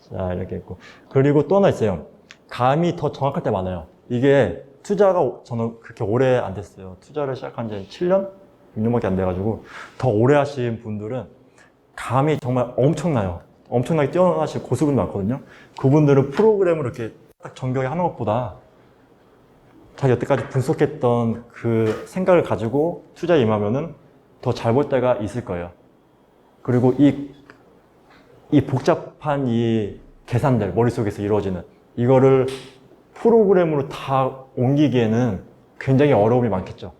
자, 이렇게 있고. 그리고 또 하나 있어요. 감이 더 정확할 때 많아요. 이게 투자가 저는 그렇게 오래 안 됐어요. 투자를 시작한 지 7년? 6년밖에 안 돼가지고 더 오래 하신 분들은 감이 정말 엄청나요. 엄청나게 뛰어나신 고수분이 많거든요. 그분들은 프로그램을 이렇게 딱 정교하게 하는 것보다 자기 여태까지 분석했던 그 생각을 가지고 투자에 임하면은 더 잘 벌 때가 있을 거예요. 그리고 이 복잡한 이 계산들, 머릿속에서 이루어지는 이거를 프로그램으로 다 옮기기에는 굉장히 어려움이 많겠죠.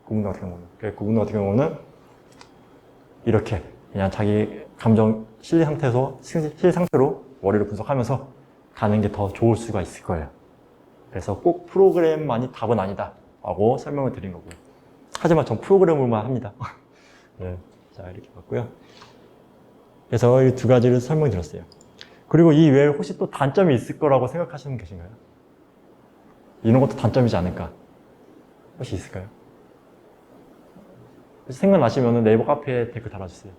그분 같은 경우는. 그분 같은 경우는 이렇게 그냥 자기 감정 실리 상태에서 실 상태로 머리를 분석하면서 가는 게 더 좋을 수가 있을 거예요. 그래서 꼭 프로그램만이 답은 아니다 라고 설명을 드린 거고요. 하지만 전 프로그램으로만 합니다. 네, 자 이렇게 봤고요. 그래서 이 두 가지를 설명드렸어요. 그리고 이 외에 혹시 또 단점이 있을 거라고 생각하시는 분 계신가요? 이런 것도 단점이지 않을까? 혹시 있을까요? 생각나시면 네이버 카페에 댓글 달아주세요.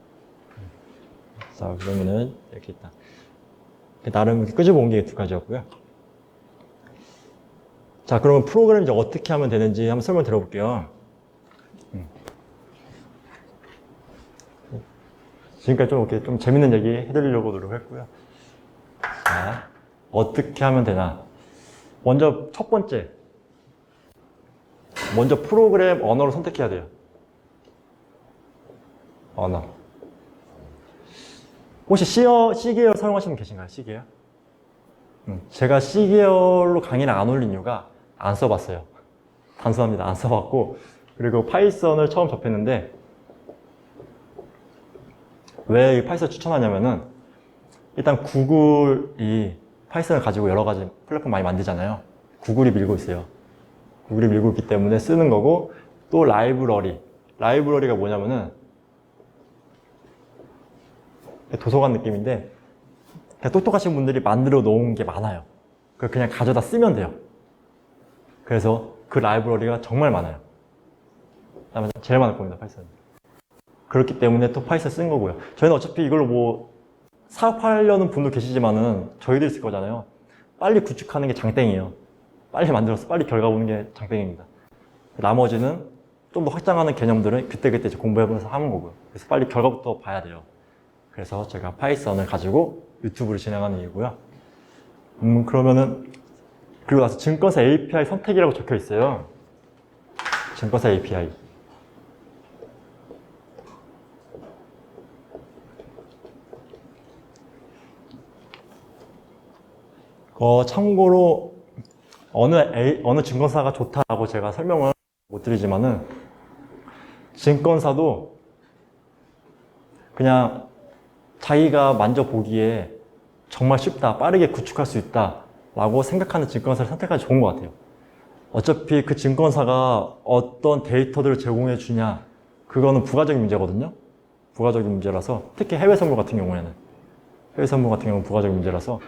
자, 그러면은 이렇게 있다. 나름 끄집어 온 게 두 가지였고요. 자, 그러면 프로그램 이제 어떻게 하면 되는지 한번 설명 드려볼게요. 지금까지 좀 이렇게 좀 재밌는 얘기 해드리려고 노력했고요. 자, 어떻게 하면 되나? 먼저 첫 번째, 먼저 프로그램 언어를 선택해야 돼요. 언어. 혹시 C 계열 사용하시는 분 계신가요? C 계열? 제가 C 계열로 강의를 안 올린 이유가 안 써봤어요. 단순합니다. 안 써봤고, 그리고 파이썬을 처음 접했는데 왜 이 파이썬을 추천하냐면은 일단 구글이 파이썬을 가지고 여러 가지 플랫폼 많이 만들잖아요. 구글이 밀고 있어요. 구글이 밀고 있기 때문에 쓰는 거고, 또 라이브러리가 뭐냐면은 도서관 느낌인데 그냥 똑똑하신 분들이 만들어 놓은 게 많아요. 그걸 그냥 가져다 쓰면 돼요. 그래서 그 라이브러리가 정말 많아요. 제일 많을 겁니다, 파이썬. 그렇기 때문에 또 파이썬 쓴 거고요. 저희는 어차피 이걸로 뭐 사업하려는 분도 계시지만은 저희들이 쓸 거잖아요. 빨리 구축하는 게 장땡이에요. 빨리 만들어서 빨리 결과 보는 게 장땡입니다. 나머지는 좀 더 확장하는 개념들은 그때그때 이제 공부해보면서 하는 거고요. 그래서 빨리 결과부터 봐야 돼요. 그래서 제가 파이썬을 가지고 유튜브를 진행하는 이유고요. 그러면은 그리고 나서 증권사 API 선택이라고 적혀 있어요. 증권사 API. 참고로 어느 증권사가 좋다라고 제가 설명을 못 드리지만은 증권사도 그냥 자기가 만져보기에 정말 쉽다, 빠르게 구축할 수 있다 라고 생각하는 증권사를 선택하기 좋은 것 같아요. 어차피 그 증권사가 어떤 데이터들을 제공해 주냐, 그거는 부가적인 문제거든요. 부가적인 문제라서, 특히 해외 선물 같은 경우는 부가적인 문제라서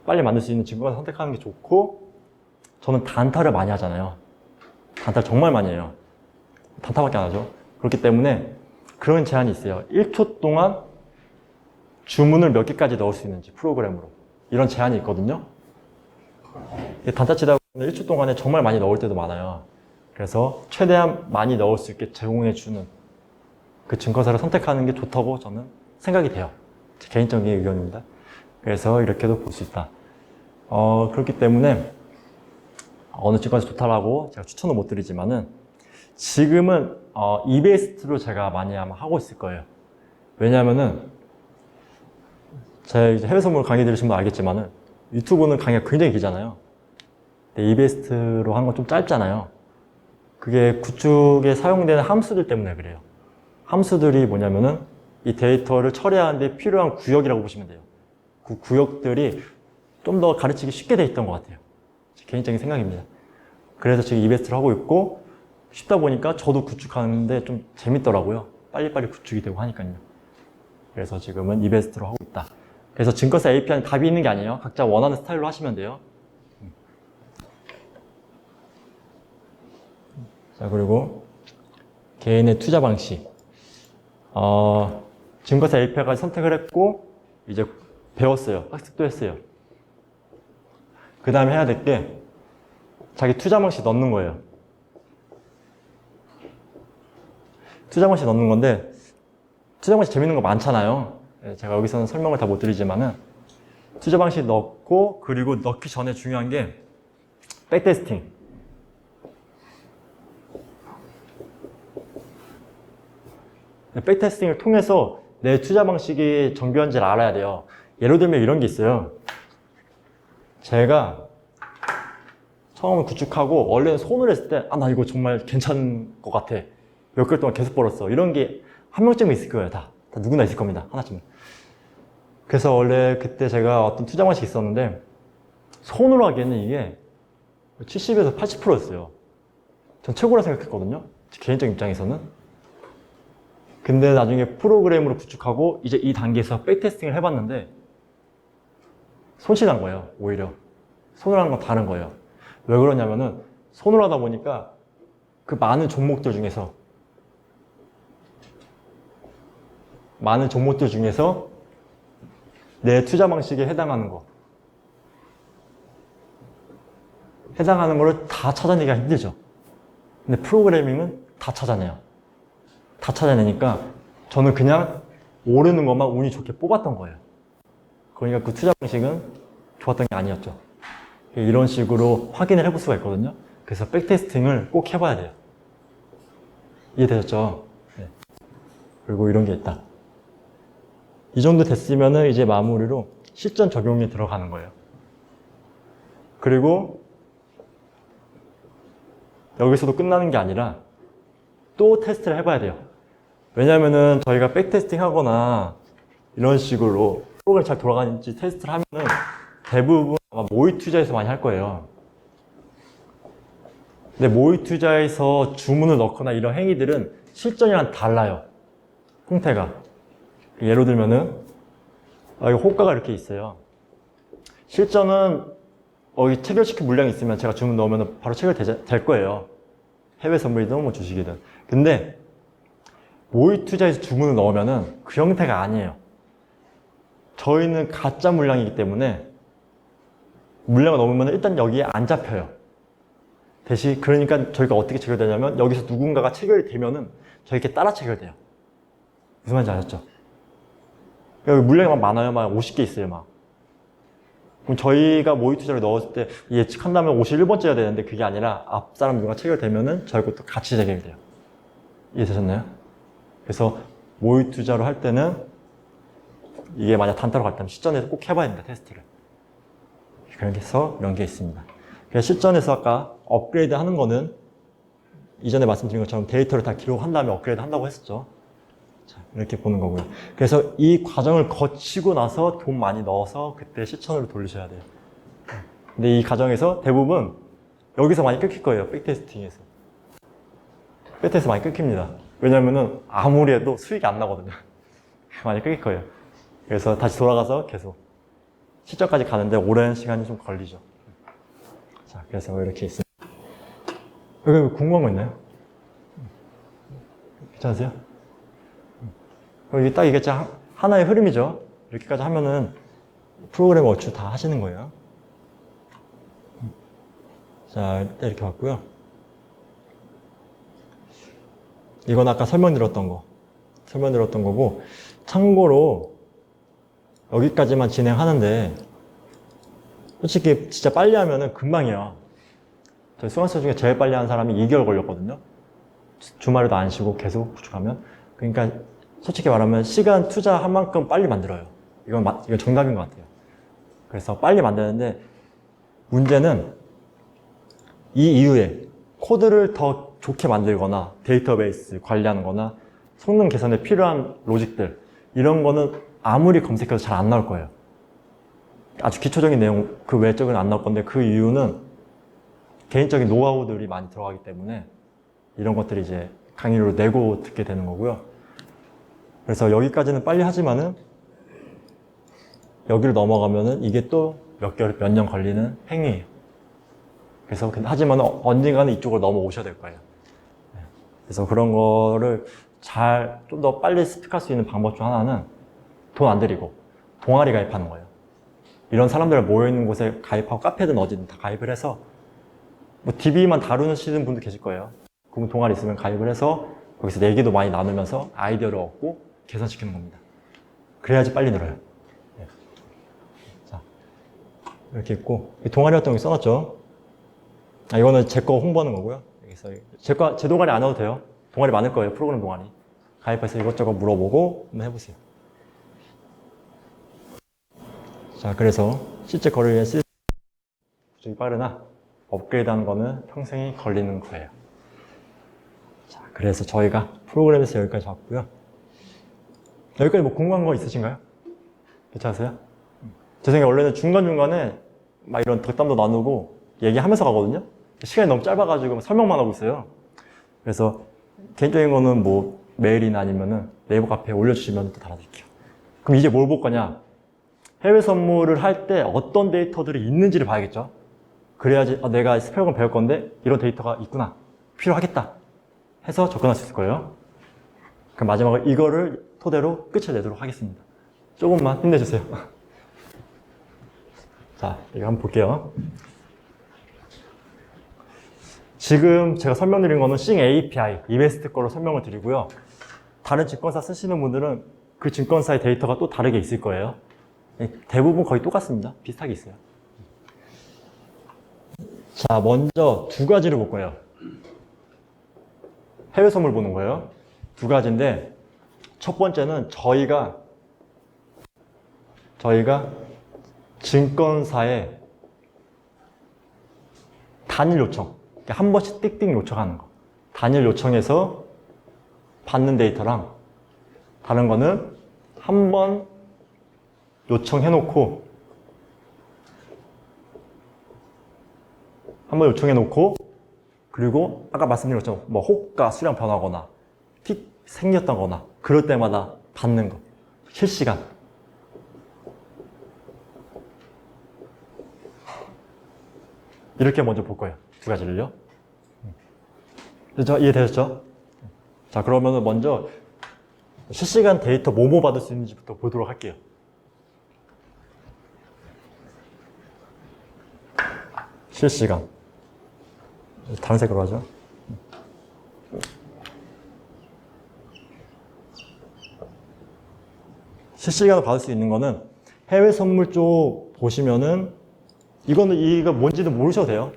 빨리 만들 수 있는 증권사 선택하는 게 좋고, 저는 단타를 많이 하잖아요. 단타를 정말 많이 해요. 단타밖에 안 하죠. 그렇기 때문에 그런 제한이 있어요. 1초 동안 주문을 몇 개까지 넣을 수 있는지, 프로그램으로. 이런 제한이 있거든요. 단타 치다 보면 1초 동안에 정말 많이 넣을 때도 많아요. 그래서 최대한 많이 넣을 수 있게 제공해주는 그 증권사를 선택하는 게 좋다고 저는 생각이 돼요. 제 개인적인 의견입니다. 그래서 이렇게도 볼 수 있다. 그렇기 때문에 어느 증권사 좋다라고 제가 추천을 못 드리지만은 지금은 이베스트로 제가 많이 아마 하고 있을 거예요. 왜냐하면은 제가 이제 해외 선물 강의 들으신 분 알겠지만은 유튜브는 강의가 굉장히 길잖아요. 근데 이베스트로 한 건 좀 짧잖아요. 그게 구축에 사용되는 함수들 때문에 그래요. 함수들이 뭐냐면은 이 데이터를 처리하는데 필요한 구역이라고 보시면 돼요. 그 구역들이 좀 더 가르치기 쉽게 돼 있던 것 같아요. 제 개인적인 생각입니다. 그래서 지금 이베스트를 하고 있고 쉽다 보니까 저도 구축하는데 좀 재밌더라고요. 빨리빨리 구축이 되고 하니까요. 그래서 지금은 이베스트로 하고 있다. 그래서 증권사 API는 답이 있는 게 아니에요. 각자 원하는 스타일로 하시면 돼요. 자, 그리고 개인의 투자 방식. 증권사 API까지 선택을 했고 이제 배웠어요. 학습도 했어요. 그 다음에 해야 될 게 자기 투자 방식 넣는 거예요. 투자 방식 넣는 건데 투자 방식 재밌는 거 많잖아요. 제가 여기서는 설명을 다 못 드리지만은 투자 방식 넣고 그리고 넣기 전에 중요한 게 백테스팅. 백테스팅을 통해서 내 투자 방식이 정교한지를 알아야 돼요. 예를 들면 이런 게 있어요. 제가 처음에 구축하고 원래는 손을 했을 때 나 이거 정말 괜찮은 것 같아. 몇 개월 동안 계속 벌었어. 이런 게 한 명쯤은 있을 거예요. 다 누구나 있을 겁니다. 하나쯤은. 그래서 원래 그때 제가 어떤 투자 방식이 있었는데 손으로 하기에는 이게 70에서 80%였어요. 전 최고라 생각했거든요. 개인적인 입장에서는. 근데 나중에 프로그램으로 구축하고 이제 이 단계에서 백테스팅을 해봤는데 손실이 난 거예요. 오히려. 손으로 하는 건 다른 거예요. 왜 그러냐면은 손으로 하다 보니까 그 많은 종목들 중에서 내 투자 방식에 해당하는 거를 다 찾아내기가 힘들죠. 근데 프로그래밍은 다 찾아내요. 다 찾아내니까 저는 그냥 오르는 것만 운이 좋게 뽑았던 거예요. 그러니까 그 투자 방식은 좋았던 게 아니었죠. 이런 식으로 확인을 해볼 수가 있거든요. 그래서 백테스팅을 꼭 해봐야 돼요. 이해되셨죠? 네. 그리고 이런 게 있다. 이 정도 됐으면은 이제 마무리로 실전 적용에 들어가는 거예요. 그리고 여기서도 끝나는 게 아니라 또 테스트를 해봐야 돼요. 왜냐면은 저희가 백테스팅 하거나 이런 식으로 프로그램이 잘 돌아가는지 테스트를 하면은 대부분 아마 모의 투자에서 많이 할 거예요. 근데 모의 투자에서 주문을 넣거나 이런 행위들은 실전이랑 달라요. 형태가. 예를 들면은 여기 호가가 이렇게 있어요. 실전은 여기 체결시킨 물량이 있으면 제가 주문 넣으면 바로 체결될 거예요. 해외 선물이든 뭐 주식이든. 근데 모의 투자에서 주문을 넣으면은 그 형태가 아니에요. 저희는 가짜 물량이기 때문에 물량을 넣으면 일단 여기에 안 잡혀요. 대신 그러니까 저희가 어떻게 체결되냐면 여기서 누군가가 체결이 되면은 저희께 따라 체결돼요. 무슨 말인지 아셨죠? 여기 물량이 막 많아요. 막 50개 있어요. 막. 그럼 저희가 모의 투자를 넣었을 때 예측한다면 51번째여야 되는데 그게 아니라 앞 사람 누가 체결되면은 저희 것도 같이 체결돼요. 이해되셨나요? 그래서 모의 투자로 할 때는 이게 만약 단타로 갔다면 실전에서 꼭 해봐야 됩니다. 테스트를. 그래서 이런 게 있습니다. 그래서 실전에서 아까 업그레이드 하는 거는 이전에 말씀드린 것처럼 데이터를 다 기록한 다음에 업그레이드 한다고 했었죠. 자, 이렇게 보는 거고요. 그래서 이 과정을 거치고 나서 돈 많이 넣어서 그때 실천으로 돌리셔야 돼요. 근데 이 과정에서 대부분 여기서 많이 끊길 거예요. 백테스팅에서. 백테스트 많이 끊깁니다. 왜냐면은 아무리 해도 수익이 안 나거든요. 많이 끊길 거예요. 그래서 다시 돌아가서 계속 실전까지 가는데 오랜 시간이 좀 걸리죠. 자, 그래서 이렇게 있습니다. 여기 궁금한 거 있나요? 괜찮으세요? 여기 딱 이게 하나의 흐름이죠. 이렇게까지 하면은 프로그램 어추 다 하시는 거예요. 자, 일단 이렇게 봤고요. 이건 아까 설명드렸던 거고, 참고로 여기까지만 진행하는데 솔직히 진짜 빨리 하면은 금방이에요. 저희 수강생 중에 제일 빨리 하는 사람이 2개월 걸렸거든요. 주말에도 안 쉬고 계속 구축하면. 그러니까 솔직히 말하면 시간 투자한 만큼 빨리 만들어요. 이건 정답인 것 같아요. 그래서 빨리 만드는데 문제는 이 이후에 코드를 더 좋게 만들거나 데이터베이스 관리하는 거나 성능 개선에 필요한 로직들, 이런 거는 아무리 검색해도 잘 안 나올 거예요. 아주 기초적인 내용, 그 외적은 안 나올 건데, 그 이유는 개인적인 노하우들이 많이 들어가기 때문에 이런 것들이 이제 강의로 내고 듣게 되는 거고요. 그래서 여기까지는 빨리 하지만은 여기를 넘어가면은 이게 또 몇 개월, 몇 년 걸리는 행위예요. 그래서 하지만 언젠가는 이쪽으로 넘어오셔야 될 거예요. 그래서 그런 거를 잘 좀 더 빨리 습득할 수 있는 방법 중 하나는 돈 안 들이고 동아리 가입하는 거예요. 이런 사람들 모여있는 곳에 가입하고 카페든 어디든 다 가입을 해서 뭐 DB만 다루시는 분도 계실 거예요. 그럼 동아리 있으면 가입을 해서 거기서 얘기도 많이 나누면서 아이디어를 얻고 개선시키는 겁니다. 그래야지 빨리 늘어요. 네. 자, 이렇게 있고 동아리 활동 여기 써놨죠. 이거는 제 거 홍보하는 거고요. 여기서 제 동아리 안 해도 돼요. 동아리 많을 거예요. 프로그램 동아리. 가입해서 이것저것 물어보고 한번 해보세요. 자, 그래서 실제 거래의 구축이 빠르나 업그레이드하는 거는 평생이 걸리는 거예요. 자, 그래서 저희가 프로그램에서 여기까지 봤고요. 여기까지 뭐 궁금한 거 있으신가요? 괜찮으세요? 제 생각에 원래는 중간중간에 막 이런 덕담도 나누고 얘기하면서 가거든요. 시간이 너무 짧아가지고 설명만 하고 있어요. 그래서 개인적인 거는 뭐 메일이나 아니면은 네이버 카페에 올려주시면 또 달아드릴게요. 그럼 이제 뭘 볼 거냐? 해외 선물을 할 때 어떤 데이터들이 있는지를 봐야겠죠. 그래야지 내가 스펠건 배울 건데 이런 데이터가 있구나, 필요하겠다 해서 접근할 수 있을 거예요. 그럼 마지막으로 이거를 토대로 끝을 내도록 하겠습니다. 조금만 힘내주세요. 자, 이거 한번 볼게요. 지금 제가 설명드린 거는 Sync API, 이베스트 거로 설명을 드리고요. 다른 증권사 쓰시는 분들은 그 증권사의 데이터가 또 다르게 있을 거예요. 대부분 거의 똑같습니다. 비슷하게 있어요. 자, 먼저 두 가지를 볼 거예요. 해외 선물 보는 거예요. 두 가지인데, 첫 번째는 저희가 증권사에 단일 요청, 한 번씩 띡띡 요청하는 거. 단일 요청해서 받는 데이터랑, 다른 거는 한 번 요청해놓고, 그리고 아까 말씀드린 것처럼 뭐 호가 수량 변하거나 틱 생겼다거나 그럴 때마다 받는 거. 실시간. 이렇게 먼저 볼 거예요. 두 가지를요. 이해되셨죠? 자, 그러면은 먼저 실시간 데이터 뭐뭐 받을 수 있는지부터 보도록 할게요. 실시간. 다른 색으로 하죠. 실시간으로 받을 수 있는 거는 해외 선물 쪽 보시면은 이거 뭔지도 모르셔도 돼요.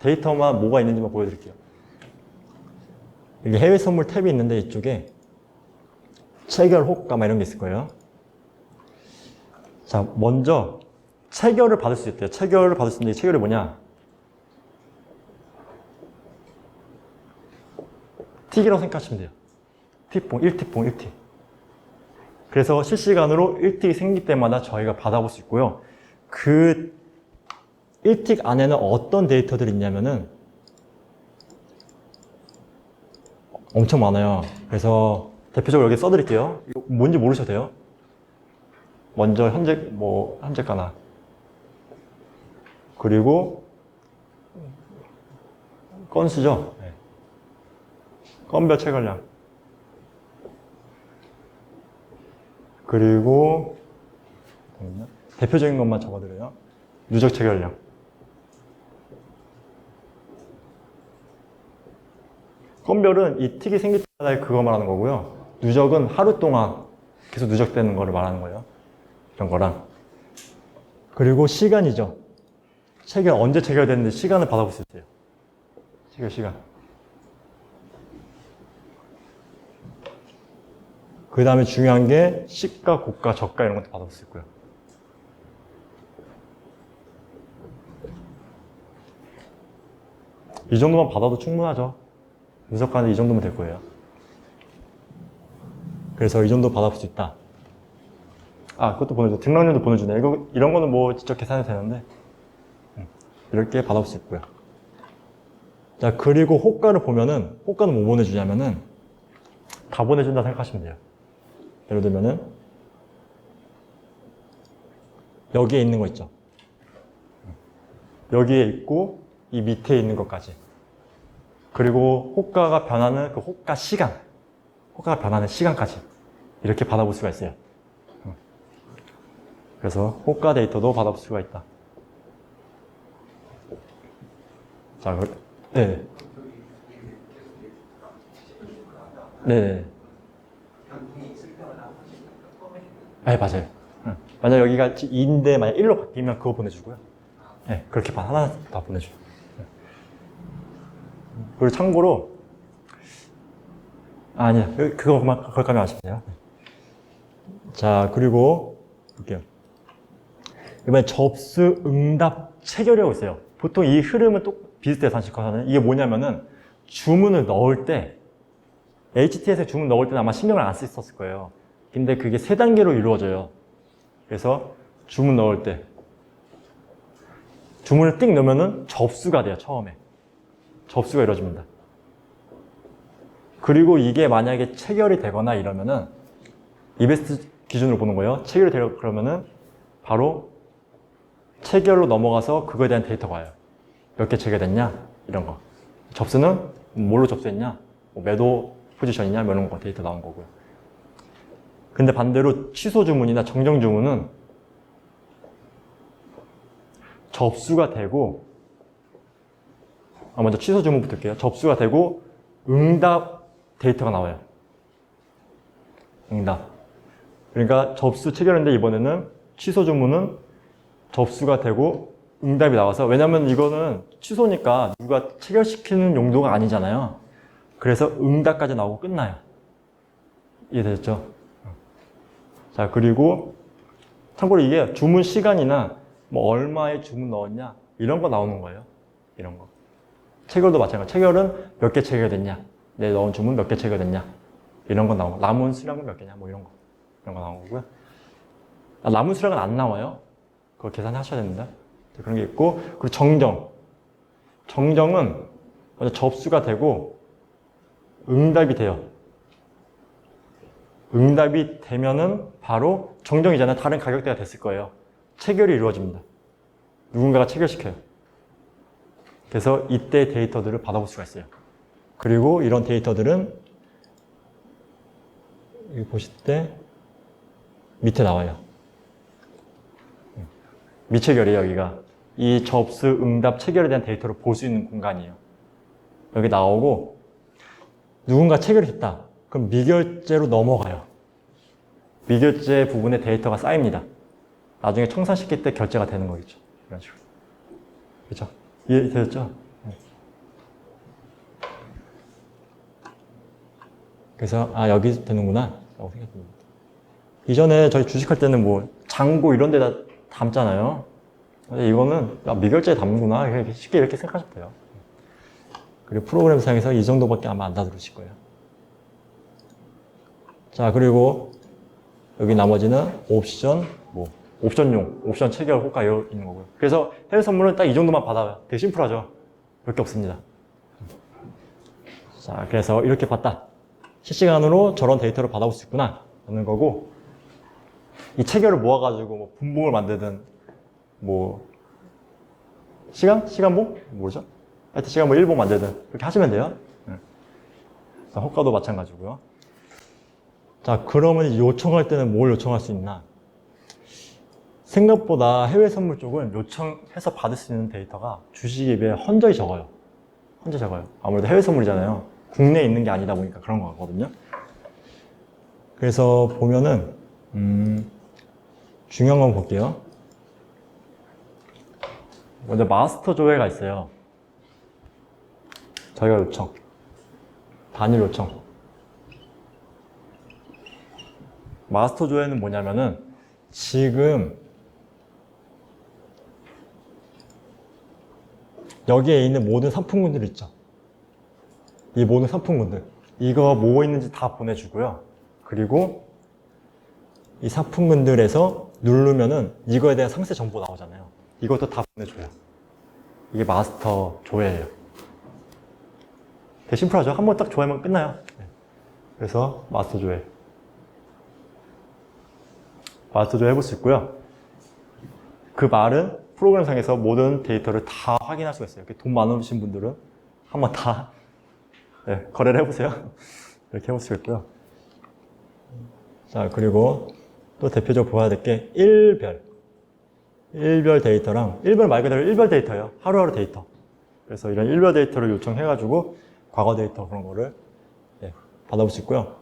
데이터만 뭐가 있는지만 보여드릴게요. 여기 해외 선물 탭이 있는데 이쪽에 체결 호가 막 이런 게 있을 거예요. 자, 먼저 체결을 받을 수 있대요. 체결을 받을 수 있는데 체결이 뭐냐? 틱이라고 생각하시면 돼요. 틱봉, 1틱봉, 1틱. 그래서 실시간으로 1틱이 생길 때마다 저희가 받아볼 수 있고요. 그 1틱 안에는 어떤 데이터들이 있냐면은 엄청 많아요. 그래서 대표적으로 여기 써드릴게요. 이거 뭔지 모르셔도 돼요. 먼저 현재가나. 그리고 건수죠. 네. 건별 체결량. 그리고 대표적인 것만 적어드려요. 누적 체결량. 건별은 이 틱이 생길 때마다 그거 말하는 거고요. 누적은 하루 동안 계속 누적되는 거를 말하는 거예요. 이런 거랑. 그리고 시간이죠. 언제 체결됐는지 시간을 받아볼 수 있어요. 체결 시간. 그 다음에 중요한 게 시가, 고가, 저가 이런 것도 받아볼 수 있고요. 이 정도만 받아도 충분하죠. 분석하는데 이 정도면 될 거예요. 그래서 이 정도 받아볼 수 있다. 아, 그것도 보내줘. 등락률도 보내주네. 이런 거는 뭐 직접 계산해도 되는데. 이렇게 받아볼 수 있고요. 자, 그리고 호가를 보면은, 호가는 뭐 보내주냐면은, 다 보내준다 생각하시면 돼요. 예를 들면은, 여기에 있는 거 있죠. 여기에 있고, 이 밑에 있는 것까지. 그리고 호가가 변하는 그 호가 시간. 호가가 변하는 시간까지. 이렇게 받아볼 수가 있어요. 그래서 호가 데이터도 받아볼 수가 있다. 자, 네. 네. 네, 맞아요. 만약 여기가 2인데 만약 1로 바뀌면 그거 보내주고요. 네, 그렇게 하나 다 보내줘요. 그리고 참고로, 아니야, 그거만, 거기까지 하시면 돼요. 자, 그리고, 볼게요. 이번에 접수, 응답, 체결이라고 있어요. 보통 이 흐름은 또 비슷해요, 산식커서는. 이게 뭐냐면은, 주문을 넣을 때, HTS에 주문 넣을 때는 아마 신경을 안 썼을 거예요. 근데 그게 3단계로 이루어져요. 그래서 주문 넣을 때, 주문을 띡 넣으면은 접수가 돼요, 처음에. 접수가 이루어집니다. 그리고 이게 만약에 체결이 되거나 이러면은, 이베스트 기준으로 보는 거예요. 체결이 되려 그러면은, 바로 체결로 넘어가서 그거에 대한 데이터가 와요. 몇 개 체결됐냐? 이런 거. 접수는 뭘로 접수했냐? 뭐 매도 포지션이냐? 뭐 이런 거 데이터 나온 거고요. 근데 반대로 취소 주문이나 정정 주문은 접수가 되고, 먼저 취소 주문부터 할게요. 접수가 되고 응답 데이터가 나와요. 응답. 그러니까 접수 체결했는데 이번에는 취소 주문은 접수가 되고 응답이 나와서, 왜냐면 이거는 취소니까 누가 체결시키는 용도가 아니잖아요. 그래서 응답까지 나오고 끝나요. 이해되셨죠? 자, 그리고 참고로 이게 주문 시간이나 뭐 얼마에 주문 넣었냐 이런 거 나오는 거예요. 이런 거. 체결도 마찬가지. 체결은 몇 개 체결됐냐, 내 넣은 주문 몇 개 체결됐냐 이런 거 나오고, 남은 수량은 몇 개냐 뭐 이런 거 나오는 거고요. 남은 수량은 안 나와요. 그거 계산하셔야 됩니다. 그런 게 있고, 그리고 정정은 먼저 접수가 되고 응답이 돼요. 응답이 되면은 바로 정정이잖아요. 다른 가격대가 됐을 거예요. 체결이 이루어집니다. 누군가가 체결시켜요. 그래서 이때 데이터들을 받아볼 수가 있어요. 그리고 이런 데이터들은 여기 보실 때 밑에 나와요. 미체결이에요, 여기가. 이 접수, 응답, 체결에 대한 데이터를 볼 수 있는 공간이에요. 여기 나오고, 누군가 체결이 됐다. 그럼 미결제로 넘어가요. 미결제 부분에 데이터가 쌓입니다. 나중에 청산시킬 때 결제가 되는 거겠죠. 이런 식으로. 그렇죠? 이해되셨죠? 그래서, 여기 되는구나. 라고 생각합니다. 이전에 저희 주식할 때는 뭐, 잔고 이런 데다 담잖아요. 근데 이거는 미결제에 담는구나. 쉽게 이렇게 생각하시면 돼요. 그리고 프로그램 상에서 이 정도밖에 아마 안 다루실 거예요. 자, 그리고 여기 나머지는 옵션, 옵션 체결 호가 있는 거고요. 그래서 해외 선물은 딱 이 정도만 받아요. 되게 심플하죠. 몇 개 없습니다. 자, 그래서 이렇게 봤다. 실시간으로 저런 데이터를 받아볼 수 있구나. 하는 거고, 이 체결을 모아가지고 뭐 분봉을 만들든, 뭐, 시간봉? 뭐죠? 하여튼 시간봉 1봉 만들든, 그렇게 하시면 돼요. 자, 호가도 마찬가지고요. 자, 그러면 요청할 때는 뭘 요청할 수 있나? 생각보다 해외 선물 쪽은 요청해서 받을 수 있는 데이터가 주식에 비해 헌저히 적어요. 아무래도 해외 선물이잖아요. 국내에 있는 게 아니다 보니까 그런 거 같거든요. 그래서 보면은, 중요한 건 볼게요. 먼저 마스터 조회가 있어요. 저희가 요청. 단일 요청. 마스터 조회는 뭐냐면은, 지금 여기에 있는 모든 상품군들 있죠. 이 모든 상품군들. 이거 뭐 있는지 다 보내주고요. 그리고 이 사품군들에서 누르면은 이거에 대한 상세 정보 나오잖아요. 이것도 다 보내줘요. 이게 마스터 조회예요. 되게 심플하죠? 한번 딱 조회하면 끝나요. 네. 그래서 마스터 조회. 마스터 조회 해볼 수 있고요. 그 말은 프로그램상에서 모든 데이터를 다 확인할 수가 있어요. 이렇게 돈 많으신 분들은 한번 다 네, 거래를 해보세요. 이렇게 해볼 수가 있고요. 자, 그리고 또 대표적으로 보아야 될 게 일별 데이터랑, 일별 말 그대로 일별 데이터예요. 하루하루 데이터. 그래서 이런 일별 데이터를 요청해가지고 과거 데이터 그런 거를 받아볼 수 있고요.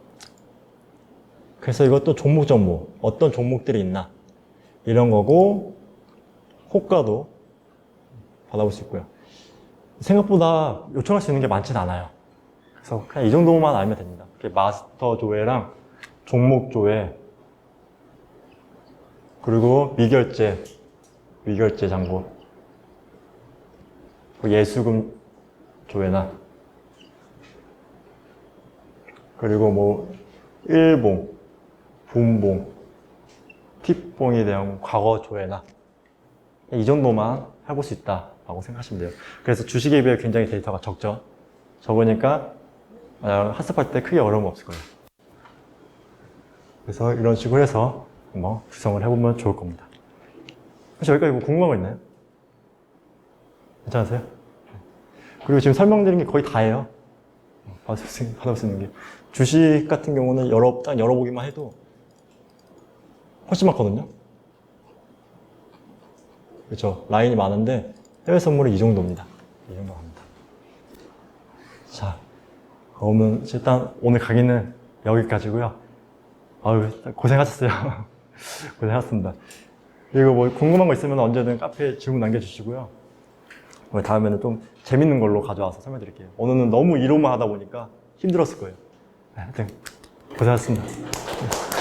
그래서 이것도 종목 정보, 어떤 종목들이 있나 이런 거고, 호가도 받아볼 수 있고요. 생각보다 요청할 수 있는 게 많진 않아요. 그래서 그냥 이 정도만 알면 됩니다. 마스터 조회랑 종목 조회, 그리고 미결제 잔고, 예수금 조회나, 그리고 뭐 일봉, 분봉, 팁봉에 대한 과거 조회나 이 정도만 해볼 수 있다라고 생각하시면 돼요. 그래서 주식에 비해 굉장히 데이터가 적죠. 적으니까 학습할 때 크게 어려움 없을 거예요. 그래서 이런 식으로 해서 한번 구성을 해보면 좋을 겁니다. 혹시 여기까지 뭐 궁금한 거 있나요? 괜찮으세요? 그리고 지금 설명드린 게 거의 다예요. 받을 수 있는 게. 주식 같은 경우는 딱 열어보기만 해도 훨씬 많거든요. 그렇죠. 라인이 많은데 해외 선물은 이 정도입니다. 이 정도 합니다. 자, 그러면 일단 오늘 강의는 여기까지고요. 아유, 고생하셨어요. 고생하셨습니다. 그리고 뭐 궁금한 거 있으면 언제든 카페에 질문 남겨주시고요. 다음에는 좀 재밌는 걸로 가져와서 설명드릴게요. 오늘은 너무 이론만 하다 보니까 힘들었을 거예요. 하여튼 고생하셨습니다.